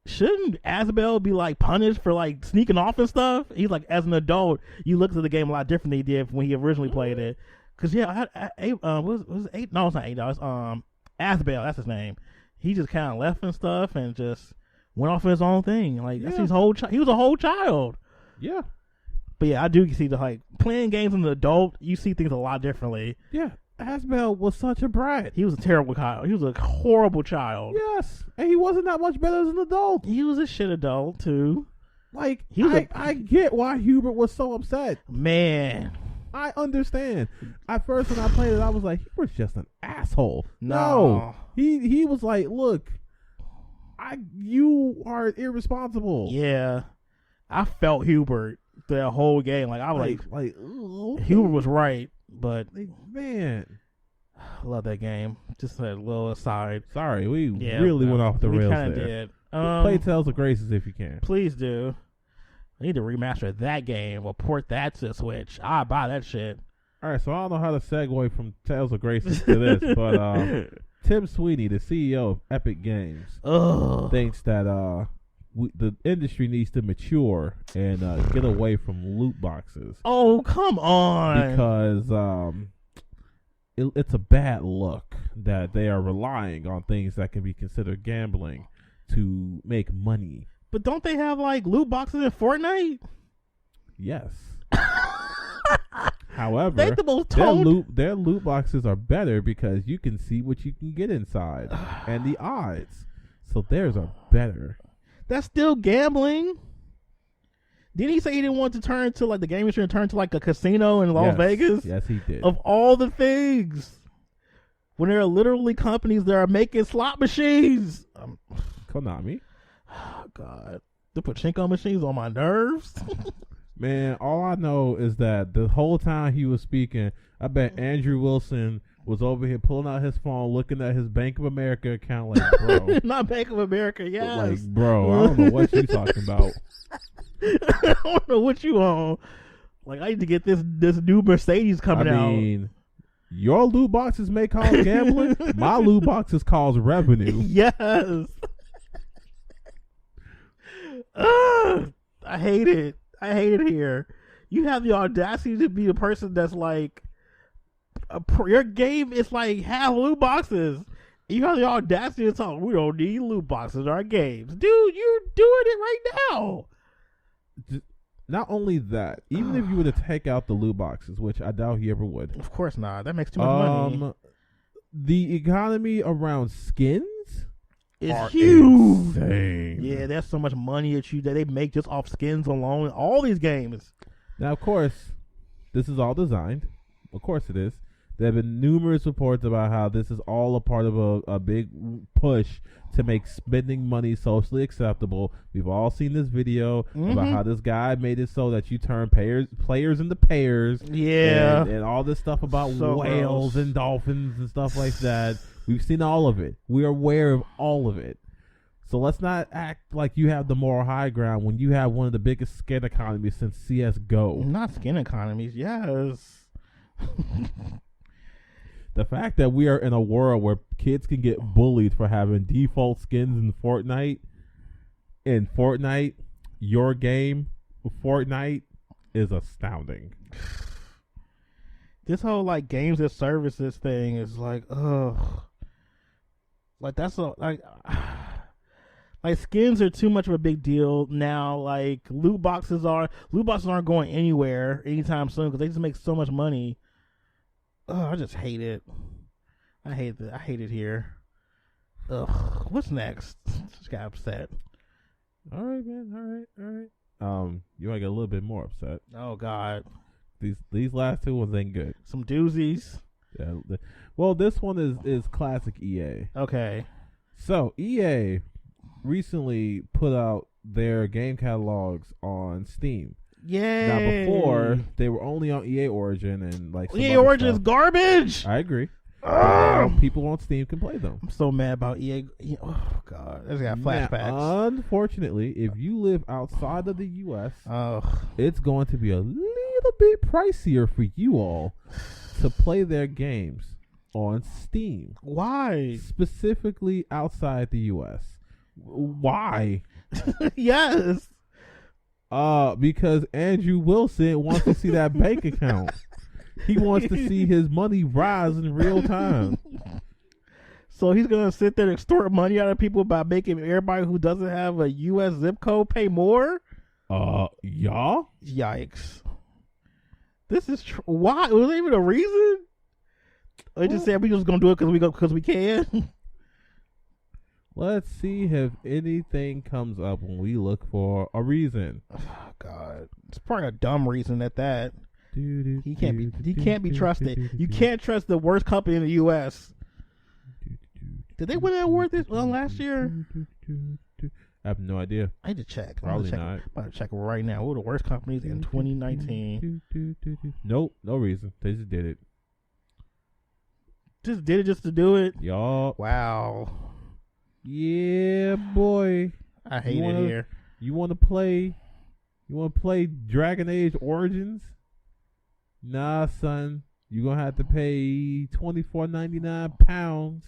shouldn't Asbel be like punished for like sneaking off and stuff? He's like, as an adult, you look at the game a lot different than he did when he originally played it. Cause yeah, was it 8? No, it's not $8. Asbel, that's his name. He just kind of left and stuff, and just went off in his own thing. Like that's his whole. He was a whole child. Yeah. But yeah, I do see the like playing games as an adult. You see things a lot differently. Yeah. Asbel was such a brat. He was a terrible child. He was a horrible child. Yes, and he wasn't that much better as an adult. He was a shit adult too. Like I get why Hubert was so upset. Man, I understand. At first, when I played it, I was like, Hubert's just an asshole. No. He was like, look, you are irresponsible. Yeah, I felt Hubert the whole game. Like I was like Hubert was right. But man, I love that game. Just a little aside. Sorry, we really went off the rails there. We kind of did. Play Tales of Graces if you can. Please do. I need to remaster that game or port that to Switch. I buy that shit. All right, so I don't know how to segue from Tales of Graces to this, but Tim Sweeney, the CEO of Epic Games, thinks that the industry needs to mature and get away from loot boxes. Oh, come on. Because it's a bad look that they are relying on things that can be considered gambling to make money. But don't they have like loot boxes in Fortnite? Yes. However, their loot boxes are better because you can see what you can get inside and the odds. So theirs are better. That's still gambling. Didn't he say he didn't want to turn to like the game industry and turn to like a casino in Las Vegas? Yes, he did. Of all the things, when there are literally companies that are making slot machines. Konami. Oh, God, the pachinko machines on my nerves. Man, all I know is that the whole time he was speaking, I bet Andrew Wilson was over here pulling out his phone, looking at his Bank of America account like, bro. Not Bank of America, yes. Like, bro, I don't know what you talking about. I don't know what you on. Like, I need to get this new Mercedes coming out. I mean, your loot boxes may cause gambling. My loot boxes cause revenue. Yes. I hate it. I hate it here. You have the audacity to be the person that's like, your game is like half loot boxes. You have the audacity to talk, we don't need loot boxes in our games. Dude, you're doing it right now. Not only that, even if you were to take out the loot boxes, which I doubt he ever would. Of course not. That makes too much money. The economy around skins is huge. Insane. Yeah, there's so much money that they make just off skins alone. All these games. Now, of course, this is all designed. Of course it is. There have been numerous reports about how this is all a part of a big push to make spending money socially acceptable. We've all seen this video about how this guy made it so that you turn players into pairs. Yeah. And all this stuff about whales and dolphins and stuff like that. We've seen all of it. We are aware of all of it. So let's not act like you have the moral high ground when you have one of the biggest skin economies since CSGO. Not skin economies, yes. The fact that we are in a world where kids can get bullied for having default skins in Fortnite, your game, Fortnite, is astounding. This whole like games as services thing is like, ugh. Like that's like skins are too much of a big deal now. Like loot boxes aren't going anywhere anytime soon because they just make so much money. Oh, I just hate it. I hate it here. Ugh. What's next? Just got upset. All right, man. All right. You might get a little bit more upset. Oh God. These last two ones ain't good. Some doozies. Yeah. Well, this one is classic EA. Okay. So EA recently put out their game catalogs on Steam. Yay. Now before they were only on EA Origin and like EA Origin is garbage. I agree. People on Steam can play them. I'm so mad about EA. Oh God, I just got flashbacks. Now, unfortunately, if you live outside of the US, it's going to be a little little bit pricier for you all to play their games on Steam. Why? Specifically outside the U.S. Why? Yes. Because Andrew Wilson wants to see that bank account. He wants to see his money rise in real time. So he's going to sit there and extort money out of people by making everybody who doesn't have a U.S. zip code pay more? Y'all? Yikes. This is why? Was there even a reason? They just said we just going to do it because we can? Let's see if anything comes up when we look for a reason. Oh, God. It's probably a dumb reason at that. He can't be trusted. You can't trust the worst company in the U.S. Did they win that award last year? I have no idea. I need to check. Probably not. I'm about to check right now. What were the worst companies in 2019? Nope, no reason. They just did it. Just did it just to do it? Y'all. Wow. Yeah, boy. I hate it here. You want to play Dragon Age Origins? Nah, son. You're going to have to pay £24.99.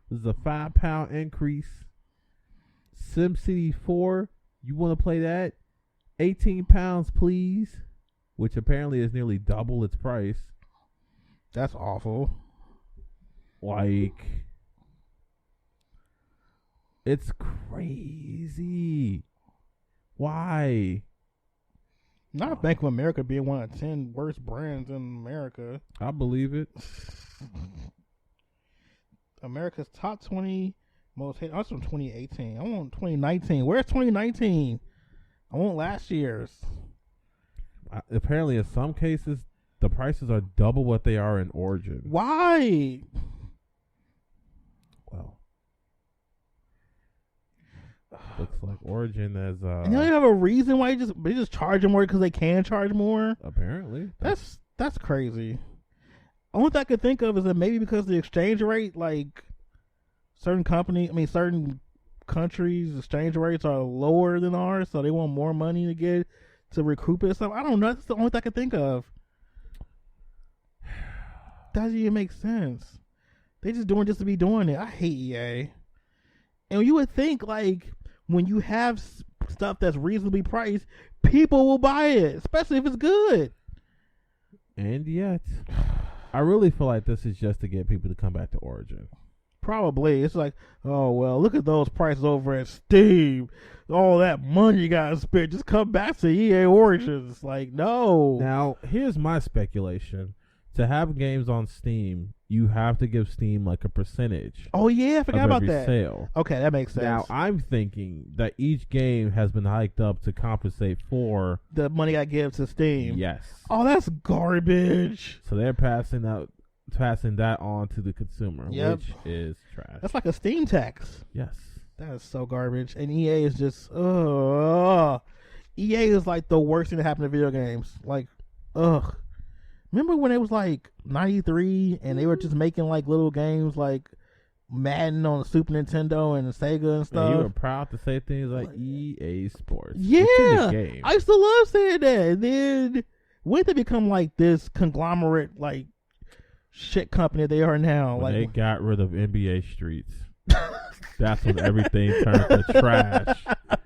This is a £5 increase. SimCity 4, you want to play that? £18, please. Which apparently is nearly double its price. That's awful. Like, it's crazy. Why? Not Bank of America being one of 10 worst brands in America. I believe it. America's top 20 most hated. That's from 2018. I want 2019. Where's 2019? I want last year's. Apparently, in some cases, the prices are double what they are in Origin. Why? Well, looks like Origin as and they don't have a reason why they just charge more because they can charge more. Apparently, that's crazy. Only thing I could think of is that maybe because the exchange rate, like certain countries' exchange rates are lower than ours, so they want more money to get to recoup it or something. I don't know. That's the only thing I could think of. Doesn't even make sense. They just doing just to be doing it. I hate EA. And you would think, like, when you have stuff that's reasonably priced, people will buy it, especially if it's good. And yet, I really feel like this is just to get people to come back to Origin. Probably. It's like, oh, well, look at those prices over at Steam. All that money you got to spend. Just come back to EA Origins. Like, no. Now, here's my speculation. To have games on Steam, you have to give Steam like a percentage. Oh, yeah. I forgot about that. Sale. Okay, that makes sense. Now, I'm thinking that each game has been hiked up to compensate for the money I give to Steam. Yes. Oh, that's garbage. So they're passing that on to the consumer, yep. Which is trash. That's like a Steam tax. Yes. That is so garbage. And EA is just, EA is like the worst thing that happened to video games. Like, ugh. Remember when it was like 93 and they were just making like little games like Madden on the Super Nintendo and the Sega and stuff? And you were proud to say things like EA Sports. Yeah. It's in the game. I used to love saying that. And then when did they become like this conglomerate, like, shit company they are now? When like they got rid of NBA Streets. That's when everything turned to trash.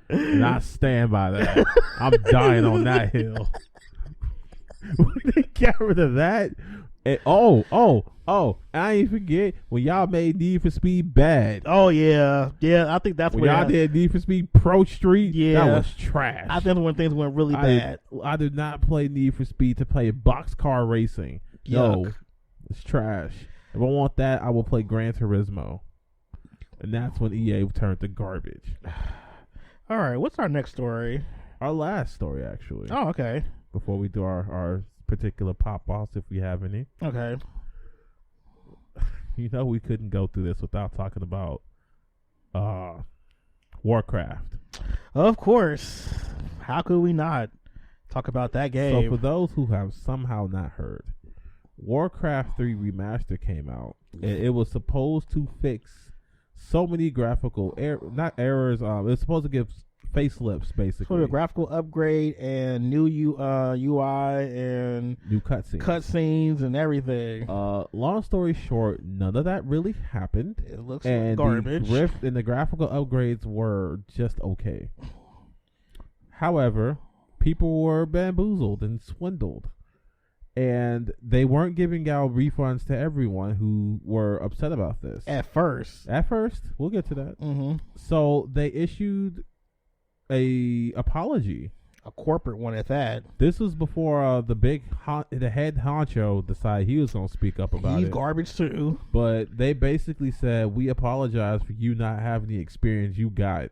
And I stand by that. I'm dying on that hill. When they got rid of that, and I ain't forget when y'all made Need for Speed bad. Oh yeah, I think that's when y'all did Need for Speed Pro Street. Yeah, that was trash. I think when things went really bad. I did not play Need for Speed to play boxcar racing. Yuck. No, it's trash. If I want that, I will play Gran Turismo, and that's when EA turned to garbage. All right, what's our next story? Our last story, actually. Oh, okay. Before we do our particular pop-offs, if we have any. Okay. You know we couldn't go through this without talking about Warcraft. Of course. How could we not talk about that game? So for those who have somehow not heard, Warcraft 3 Remaster came out. And it was supposed to fix so many graphical not errors. It was supposed to facelifts, basically. So a graphical upgrade and new UI and new cutscenes and everything. Long story short, none of that really happened. It looks and garbage. The Rift and the graphical upgrades were just okay. However, people were bamboozled and swindled. And they weren't giving out refunds to everyone who were upset about this. At first. We'll get to that. Mm-hmm. So they issued a apology. A corporate one at that. This was before the head honcho decided he was going to speak up about it. He's garbage too. But they basically said, we apologize for you not having the experience you got.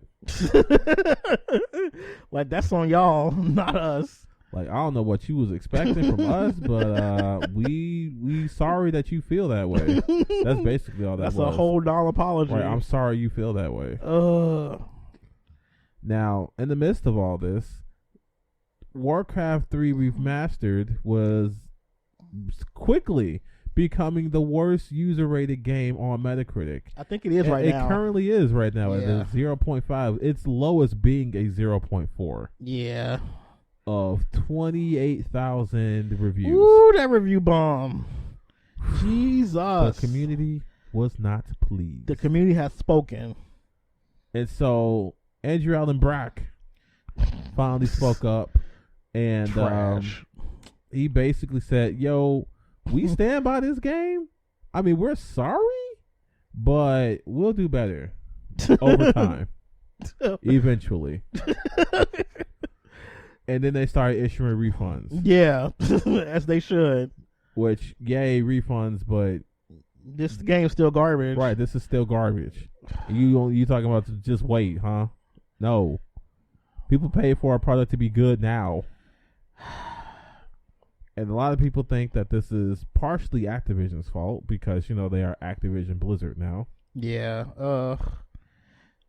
Like, that's on y'all, not us. Like, I don't know what you was expecting from us, but we sorry that you feel that way. That's basically all that was. That's a whole dollar apology. Right, I'm sorry you feel that way. Now, in the midst of all this, Warcraft 3 Remastered was quickly becoming the worst user-rated game on Metacritic. I think it is now. It currently is right now at a 0.5. Its lowest being a 0.4. Yeah. Of 28,000 reviews. Ooh, that review bomb. Jesus. The community was not pleased. The community has spoken. And so Andrew Allen Brack finally spoke up, and he basically said, yo, we stand by this game. I mean, we're sorry, but we'll do better over time. Eventually. And then they started issuing refunds. Yeah, as they should. Which, yay, refunds, but this game's still garbage. Right, this is still garbage. You talking about to just wait, huh? No. People pay for a product to be good now. And a lot of people think that this is partially Activision's fault because, they are Activision Blizzard now. Yeah.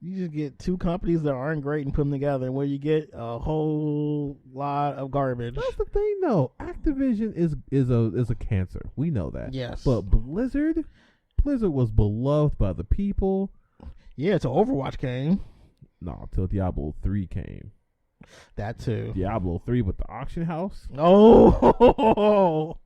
You just get two companies that aren't great and put them together, where you get a whole lot of garbage. That's the thing, though. Activision is a cancer. We know that. Yes. But Blizzard was beloved by the people. Yeah, it's an Overwatch game. No, until Diablo 3 came. That too. Diablo 3 with the auction house. Oh,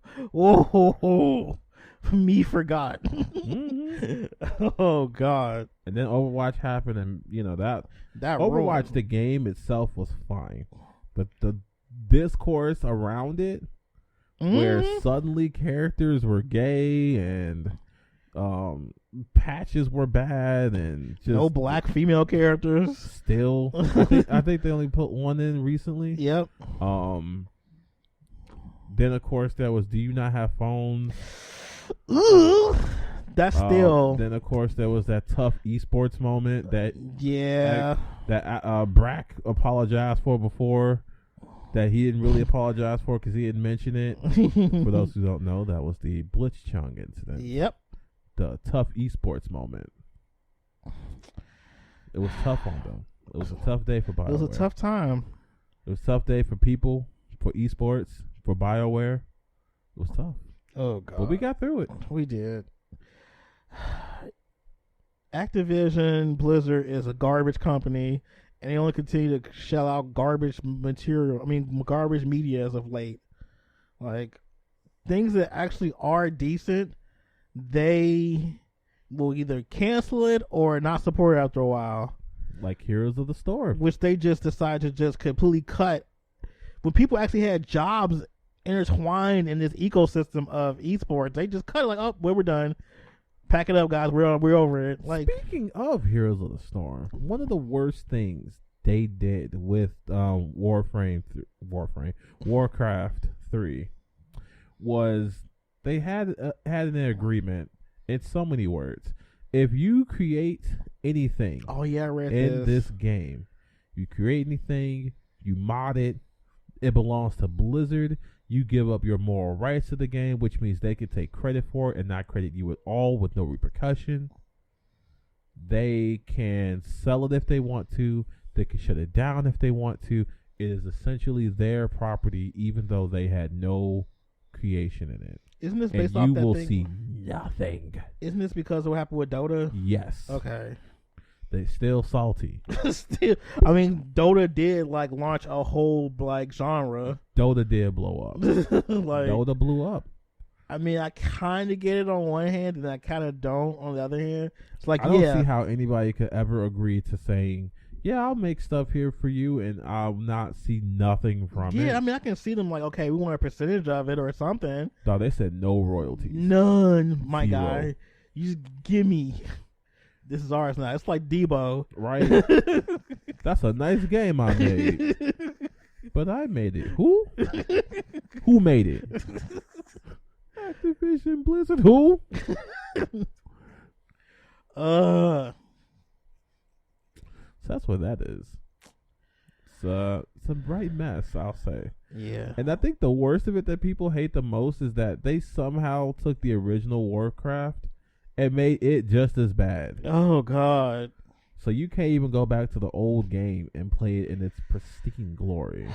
me forgot. Mm-hmm. Oh God. And then Overwatch happened, and that Overwatch, ruined. the game itself was fine, but the discourse around it, where suddenly characters were gay and patches were bad and just no black female characters. Still, I think they only put one in recently. Yep. Then of course there was, do you not have phones? Ooh, that's still. Then of course there was that tough esports moment that Brack apologized for before, that he didn't really apologize for because he didn't mention it. For those who don't know, that was the Blitzchung incident. Yep. The tough esports moment. It was tough on them. It was a tough day for BioWare. It was a tough time. It was a tough day for people, for esports, for BioWare. It was tough. Oh God. But we got through it. We did. Activision Blizzard is a garbage company, and they only continue to shell out garbage material. I mean, garbage media as of late. Like, things that actually are decent, they will either cancel it or not support it after a while. Like Heroes of the Storm, which they just decide to just completely cut. When people actually had jobs intertwined in this ecosystem of esports, they just cut it like, oh, well, we're done. Pack it up, guys. We're over it. Like, speaking of Heroes of the Storm, one of the worst things they did with Warcraft 3 was they had an agreement in so many words. If you create anything, I read in this game, you create anything, you mod it, it belongs to Blizzard. You give up your moral rights to the game, which means they can take credit for it and not credit you at all with no repercussion. They can sell it if they want to. They can shut it down if they want to. It is essentially their property, even though they had no creation in it. Isn't this based off that thing? You will see nothing. Isn't this because of what happened with Dota? Yes. Okay. They still salty. Still, I mean, Dota did like launch a whole like genre. Dota did blow up. Like, Dota blew up. I mean, I kind of get it on one hand, and I kind of don't on the other hand. It's like, I don't see how anybody could ever agree to saying, "Yeah, I'll make stuff here for you," and I'll not see nothing from it. Yeah, I mean, I can see them like, okay, we want a percentage of it or something. No, they said no royalties. None, my 0. guy. You just give me. This is ours now. It's like Debo. Right? That's a nice game I made. But I made it. Who? Who made it? Activision Blizzard. Who? So that's what that is. It's a bright mess, I'll say. Yeah. And I think the worst of it that people hate the most is that they somehow took the original Warcraft and made it just as bad. Oh, God. So you can't even go back to the old game and play it in its pristine glory.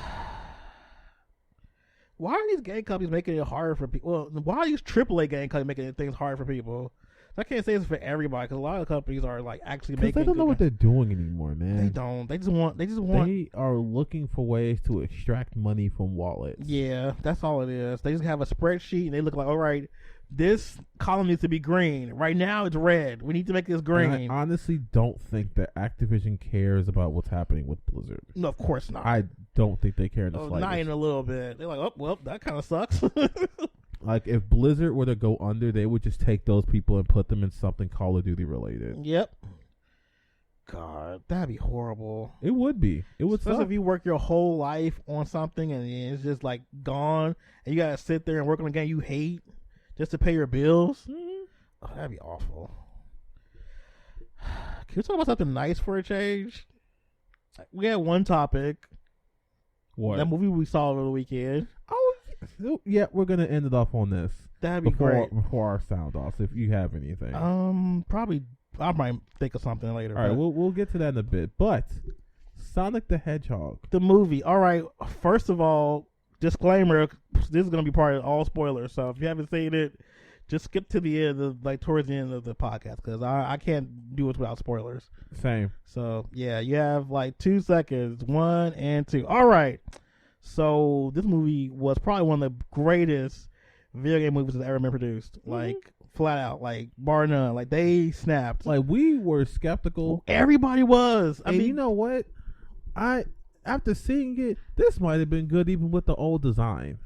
Why are these game companies making it harder for people? Well, why are these AAA game companies making things hard for people? I can't say this for everybody because a lot of companies are like actually making. They don't know what they're doing anymore, man. They don't. They just want. They are looking for ways to extract money from wallets. Yeah, that's all it is. They just have a spreadsheet and they look like, all right, this column needs to be green. Right now it's red. We need to make this green. And I honestly don't think that Activision cares about what's happening with Blizzard. No, of course not. I don't think they care in the slightest. Not even a little bit. They're like, oh, well, that kind of sucks. Like, if Blizzard were to go under, they would just take those people and put them in something Call of Duty related. Yep. God, that'd be horrible. It would be. It would Especially suck. if you work your whole life on something and it's just like gone and you gotta sit there and work on a game you hate just to pay your bills. Mm-hmm. Oh, that'd be awful. Can we talk about something nice for a change? We had one topic. What? That movie we saw over the weekend. Oh, yeah, we're going to end it off on this. That'd be great. Before our sound offs, if you have anything. Probably, I might think of something later. All right, we'll get to that in a bit. But Sonic the Hedgehog. The movie. All right, first of all, disclaimer, this is going to be part of all spoilers. So if you haven't seen it, just skip to the end, towards the end of the podcast, because I can't do it without spoilers. Same. So, yeah, you have like 2 seconds. 1 and 2. All right. So, this movie was probably one of the greatest video game movies that ever been produced. Mm-hmm. Like, flat out. Like, bar none. Like, they snapped. Like, we were skeptical. Everybody was. I mean, you know what? After seeing it, this might have been good even with the old design.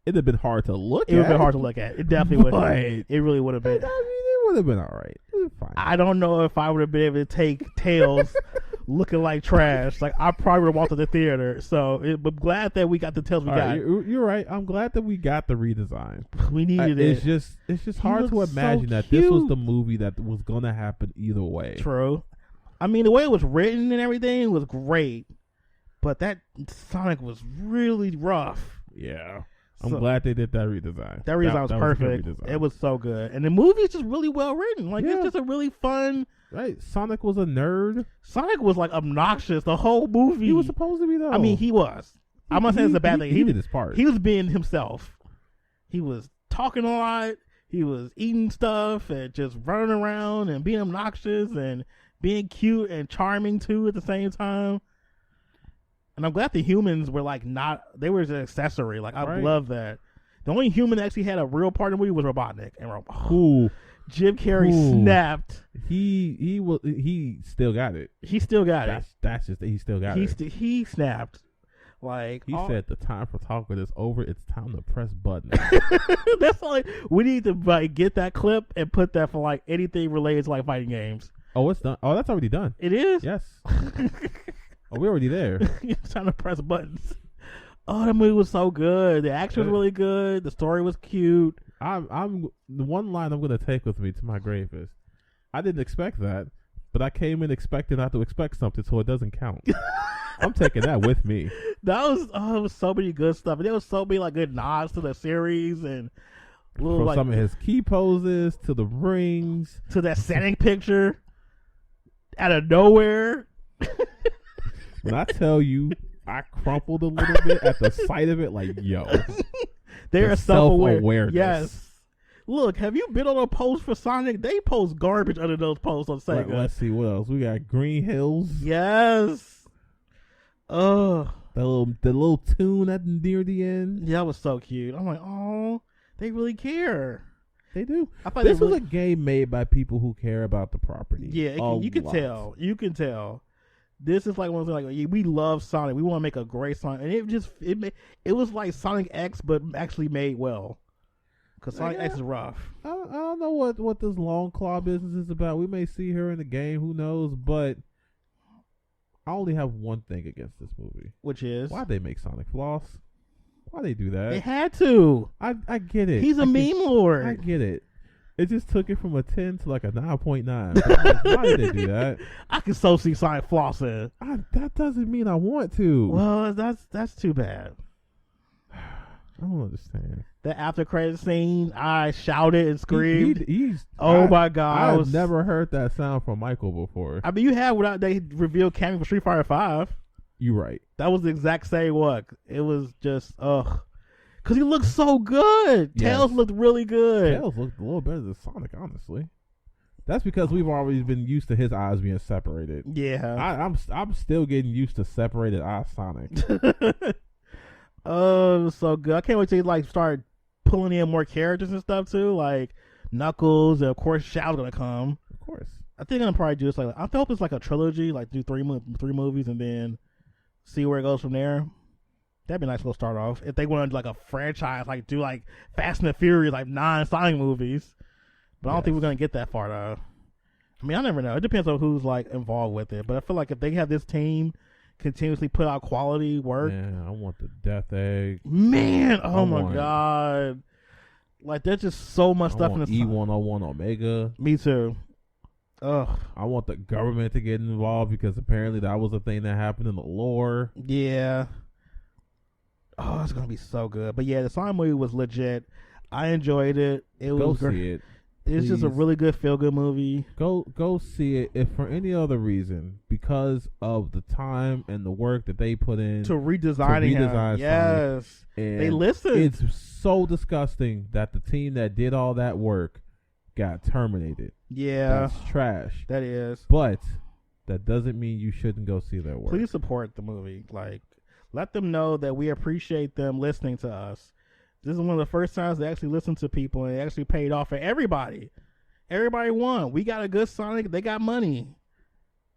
It'd have been hard to look at. It would have been hard to look at. It definitely would have. It really would have been. I mean, it would have been all right. It was fine. I don't know if I would have been able to take Tails looking like trash. Like, I probably would have walked to the theater. So, I'm glad that we got the Tails we got. You're right. I'm glad that we got the redesign. We needed it. It's just hard to imagine that this was the movie that was going to happen either way. True. I mean, the way it was written and everything was great. But that Sonic was really rough. Yeah. I'm glad they did that redesign. That redesign was perfect. It was so good. And the movie is just really well written. Like, it's just a really fun... Right. Sonic was a nerd. Sonic was, like, obnoxious the whole movie. He was supposed to be, though. I mean, he was. I'm not saying it's a bad thing. He did his part. He was being himself. He was talking a lot. He was eating stuff and just running around and being obnoxious and being cute and charming, too, at the same time. And I'm glad the humans were like they were an accessory. Like, I love that. The only human that actually had a real part in the movie was Robotnik. And Jim Carrey snapped. He still got it. He still got it. That's just he still got it. He snapped. Like, he said, the time for talking is over. It's time to press button. That's like, we need to get that clip and put that for like anything related to like fighting games. Oh, it's done. Oh, that's already done. It is? Yes. Oh, we're already there. It's time to press buttons. Oh, the movie was so good. The action was really good. The story was cute. I'm the one line I'm gonna take with me to my grave is, I didn't expect that, but I came in expecting not to expect something, so it doesn't count. I'm taking that with me. It was so many good stuff, and there was so many like good nods to the series and from like, some of his key poses to the rings to that setting picture out of nowhere. When I tell you, I crumpled a little bit at the sight of it. Like, yo, they're self-aware. Awareness. Yes, Look, have you been on a post for Sonic? They post garbage under those posts on Sega. Let's see what else we got. Green Hills. Yes. Oh, the little tune at near the end. Yeah, that was so cute. I'm like, oh, they really care. They do. I thought this was a game made by people who care about the property. Yeah, you can tell. You can tell. This is like one of those like we love Sonic. We want to make a great Sonic, and it was like Sonic X, but actually made well. Because Sonic X is rough. I don't know what this long claw business is about. We may see her in the game, who knows? But I only have one thing against this movie, which is why they make Sonic floss. Why they do that? They had to. I get it. He's a meme lord. I get it. It just took it from a 10 to like a 9.9. Why did they do that? I can so see Sonic flossing. That doesn't mean I want to. Well, that's too bad. I don't understand. The after credit scene, I shouted and screamed. My God. I've never heard that sound from Michael before. I mean, you have without they revealed Cammy for Street Fighter 5. You're right. That was the exact same one. It was just, because he looked so good. Yes. Tails looked really good. Tails looked a little better than Sonic, honestly. That's because we've always been used to his eyes being separated. Yeah. I'm still getting used to separated eye Sonic. Oh, it was so good. I can't wait till like start pulling in more characters and stuff too, like Knuckles, and of course Shadow's gonna come. Of course. I think I'm gonna probably do this like I hope it's like a trilogy, like do three movies and then see where it goes from there. That'd be nice to start off. If they want to do like a franchise, like do like Fast and the Furious, like 9 Sonic movies. But I don't think we're gonna get that far though. I mean, I never know. It depends on who's like involved with it. But I feel like if they have this team continuously put out quality work. Man, I want the Death Egg. Man, oh my God. Like there's just so much stuff in the E101 Omega. Me too. Ugh. I want the government to get involved because apparently that was a thing that happened in the lore. Yeah. Oh, it's gonna be so good. But yeah, the Sonic movie was legit. I enjoyed it. It was great. See it. It's just a really good feel-good movie. Go see it. If for any other reason, because of the time and the work that they put in to redesign Sonic, yes, they listened. It's so disgusting that the team that did all that work got terminated. Yeah, that's trash. That is. But that doesn't mean you shouldn't go see their work. Please support the movie. Like, let them know that we appreciate them listening to us. This is one of the first times they actually listened to people and it actually paid off for everybody. Everybody won. We got a good Sonic. They got money.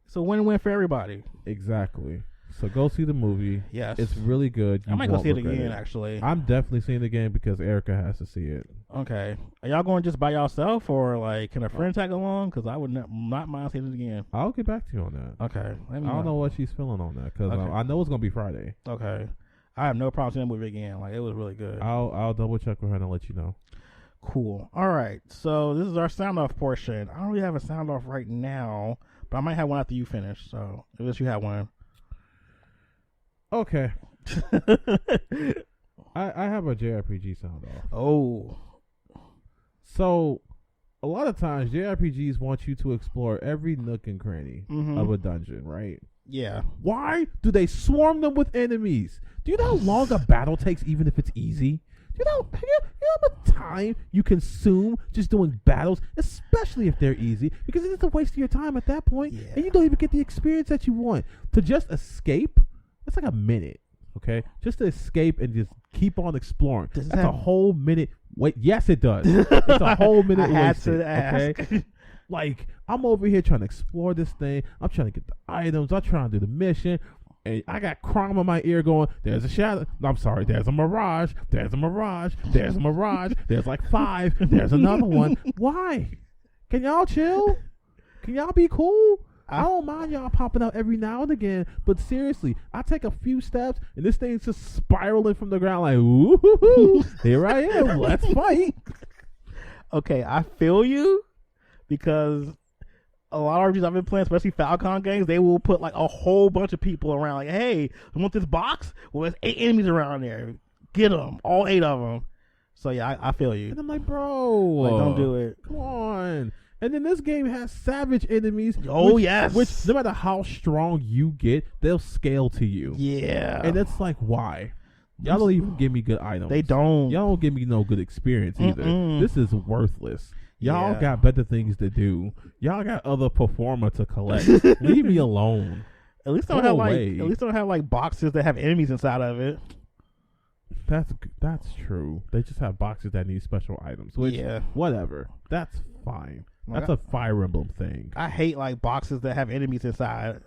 It's a win-win for everybody. Exactly. So go see the movie. Yes. It's really good. I might go see it again, actually. I'm definitely seeing it again because Erica has to see it. Okay. Are y'all going just by yourself or like can a friend tag along? Because I would not mind seeing it again. I'll get back to you on that. Okay. I don't know what she's feeling on that because I know it's going to be Friday. Okay. I have no problem seeing the movie again. Like, it was really good. I'll double check with her and I'll let you know. Cool. All right. So this is our sound off portion. I don't really have a sound off right now, but I might have one after you finish. So unless you have one. Okay. I have a JRPG sound off. Oh. So a lot of times JRPGs want you to explore every nook and cranny of a dungeon, right? Yeah. Why do they swarm them with enemies? Do you know how long a battle takes even if it's easy? Do you know how much time you consume just doing battles, especially if they're easy? Because it's a waste of your time at that point, and you don't even get the experience that you want. To just escape, that's like a minute, okay? Just to escape and just keep on exploring. That's a whole minute. Wait, yes, it does. It's a whole minute wasted, okay? Like, I'm over here trying to explore this thing. I'm trying to get the items. I'm trying to do the mission. And I got crime in my ear going, there's a shadow. I'm sorry, there's a mirage. There's a mirage. There's a mirage. There's like 5. There's another one. Why? Can y'all chill? Can y'all be cool? I don't mind y'all popping out every now and again, but seriously, I take a few steps and this thing's just spiraling from the ground like, ooh, here I am. Let's fight. Okay, I feel you. Because a lot of RPGs I've been playing, especially Falcon games, they will put like a whole bunch of people around. Like, hey, you want this box? Well, there's 8 enemies around there. Get them, all 8 of them. So yeah, I feel you. And I'm like, bro, like, don't do it. Come on. And then this game has savage enemies. Oh, yes. Which no matter how strong you get, they'll scale to you. Yeah. And it's like, why? Y'all don't even give me good items. They don't. Y'all don't give me no good experience either. This is worthless. Y'all Yeah. got better things to do. Y'all got other performer to collect. Leave me alone. At least Go don't have away. at least don't have like boxes that have enemies inside of it. That's true. They just have boxes that need special items. Which, whatever. That's fine. Like, That's a Fire Emblem thing. I hate like boxes that have enemies inside.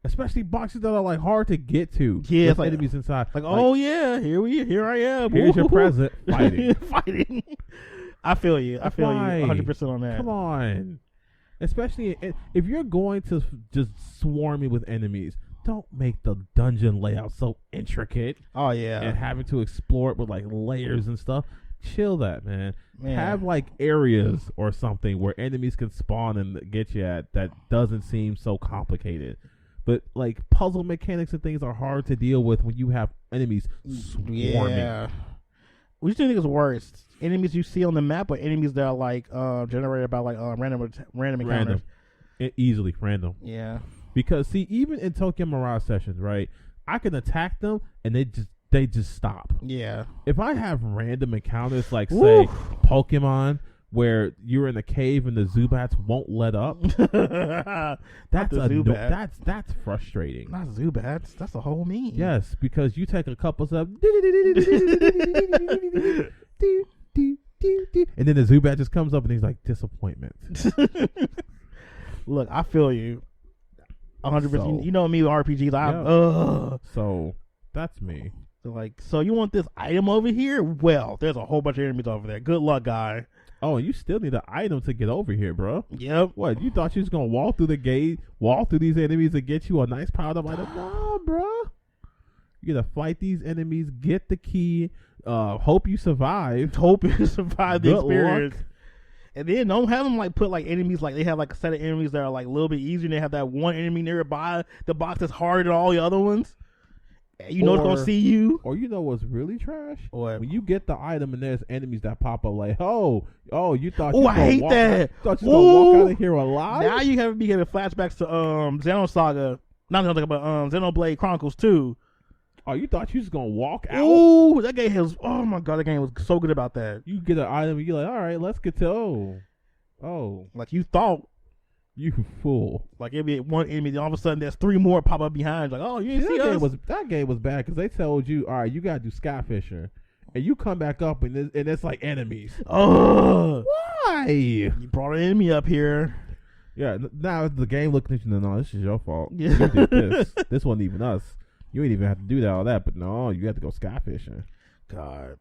Especially boxes that are like hard to get to. Yeah, with it's like enemies inside. Like, oh yeah, here I am. Here's your present. Fighting. Fighting. I feel you. I feel you 100% on that. Come on. Especially if you're going to just swarm me with enemies, don't make the dungeon layout so intricate. Oh yeah. And having to explore it with like layers and stuff. Chill that, man. Have like areas or something where enemies can spawn and get you at that doesn't seem so complicated. But like puzzle mechanics and things are hard to deal with when you have enemies swarming. Yeah. Which do you think is worse? Enemies you see on the map or enemies that are like generated by like random encounters? Easily random. Yeah. Because see, even in Tokyo Mirage Sessions, right? I can attack them and they just stop. Yeah. If I have random encounters like say Pokemon where you're in a cave and the Zubats won't let up, that's frustrating. Not Zubats. That's the whole meme. Yes, because you take a couple steps and then the Zubat just comes up and he's like, disappointment. Look, I feel you 100%. So, you know me with RPGs. So that's me. So you want this item over here? Well, there's a whole bunch of enemies over there. Good luck, guy. Oh, and you still need an item to get over here, bro. Yep. What, you thought you was going to walk through the gate, walk through these enemies and get you a nice powered up item? No, bro. You got to fight these enemies, get the key, hope you survive. Hope you survive the experience. Luck. And then don't have them like put like enemies, like they have like a set of enemies that are like a little bit easier and they have that one enemy nearby. The box that's harder than all the other ones. You know it's gonna see you. Or you know what's really trash? What? When you get the item and there's enemies that pop up like, you thought I hate that. Thought you was gonna walk out of here alive? Now you have to be getting flashbacks to Xenosaga, not Xenosaga, but Xenoblade Chronicles 2. Oh, you thought you was gonna walk out? Ooh, that game was. Oh my god, that game was so good about that. You get an item and you're like, all right, let's get to like you thought. You fool. Like it'd be one enemy, then all of a sudden there's three more pop up behind. Like, oh, you didn't see us. That game was bad because they told you, all right, you gotta do sky fishing, and you come back up and it's like enemies. Oh, why? You brought an enemy up here. Yeah. Now the game looking at you. No, this is your fault. Yeah. You did this. This wasn't even us. You ain't even have to do all that. But no, you have to go sky fishing. God.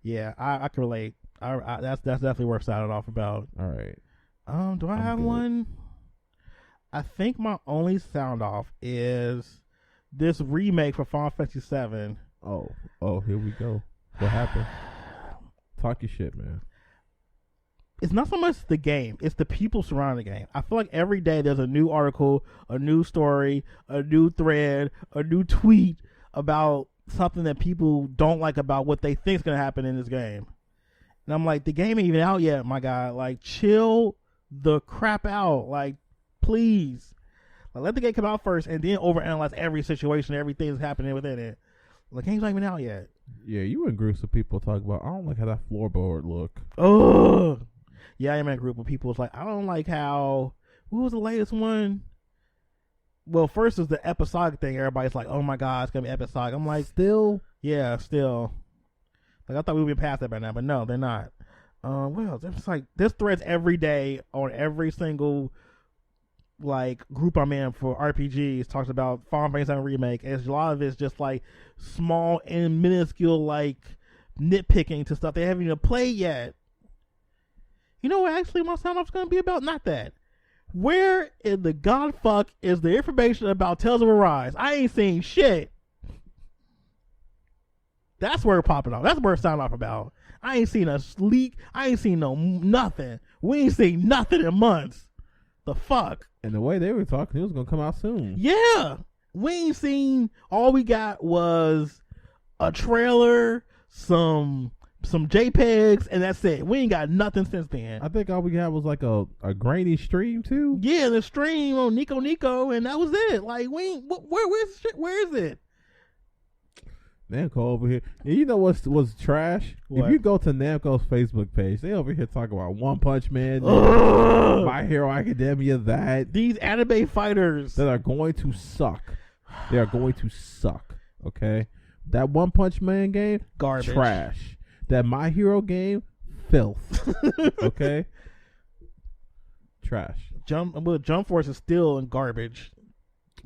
Yeah, I can relate. That's definitely worth sounding off about. All right. Do I have one? I think my only sound off is this remake for Final Fantasy VII. Oh, here we go. What happened? Talk your shit, man. It's not so much the game; it's the people surrounding the game. I feel like every day there's a new article, a new story, a new thread, a new tweet about something that people don't like about what they think is going to happen in this game. And I'm like, the game ain't even out yet, my guy. Like, chill the crap out. Like, please. Like, let the game come out first and then overanalyze every situation, everything that's happening within it. The game's not even out yet. Yeah, you and groups of people talk about, I don't like how that floorboard look. Oh, yeah, I am in a group of people. It's like, I don't like how, what was the latest one? Well, first is the episodic thing. Everybody's like, oh my God, it's going to be episodic. I'm like, still? Yeah, still. Like, I thought we would be past that by now, but no, they're not. Well, it's like, there's threads every day on every single, like, group I'm in for RPGs talks about Final Fantasy VII Remake. And a lot of it's just, like, small and minuscule, like, nitpicking to stuff they haven't even played yet. You know what actually my sound off's going to be about? Not that. Where in the god fuck is the information about Tales of Arise? I ain't seen shit. That's where it's popping off. That's where it's sound off about. I ain't seen a leak. I ain't seen nothing. We ain't seen nothing in months. The fuck? And the way they were talking, it was going to come out soon. Yeah. We ain't seen, all we got was a trailer, some JPEGs, and that's it. We ain't got nothing since then. I think all we got was like a grainy stream too. Yeah, the stream on Nico, and that was it. Like, we ain't, where is it? Namco over here. And you know what's trash? What? If you go to Namco's Facebook page, they over here talking about One Punch Man, My Hero Academia, These anime fighters that are going to suck. They are going to suck. Okay, that One Punch Man game, garbage, trash. That My Hero game, filth. Okay, trash. Jump Force is still in garbage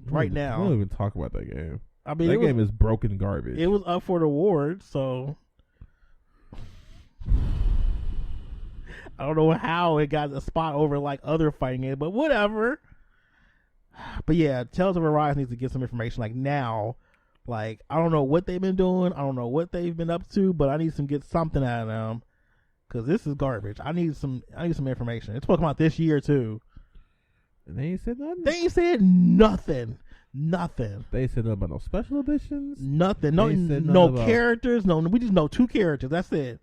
right now. We don't even talk about that game. I mean, that game is broken garbage. It was up for the award, so I don't know how it got a spot over like other fighting games, but whatever. But yeah, Tales of Arise needs to get some information like now. Like, I don't know what they've been doing. I don't know what they've been up to, but I need to get something out of them because this is garbage. I need some information. It's supposed to come out this year too. And they ain't said nothing. They ain't said nothing. Nothing. They ain't said nothing about no special editions. Nothing. No characters. No, we just know 2 characters. That's it.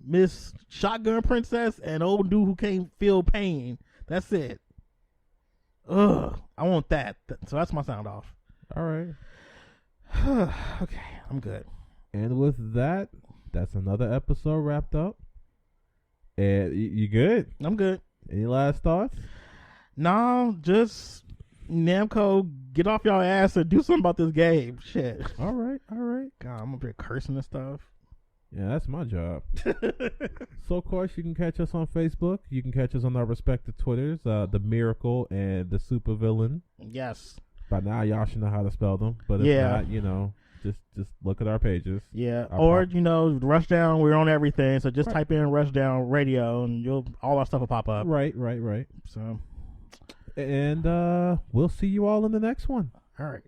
Miss Shotgun Princess and old dude who can't feel pain. That's it. Ugh. I want that. So that's my sound off. All right. Okay, I'm good. And with that, that's another episode wrapped up. And you good? I'm good. Any last thoughts? No, just Namco, get off y'all ass and do something about this game. Shit. All right. God, I'm up here cursing and stuff. Yeah, that's my job. So, of course, you can catch us on Facebook. You can catch us on our respective Twitters, The Miracle and The Supervillain. Yes. By now, y'all should know how to spell them. But if not, just look at our pages. Yeah. Rushdown, we're on everything. So just type in Rushdown Radio and all our stuff will pop up. Right. So. And we'll see you all in the next one. All right.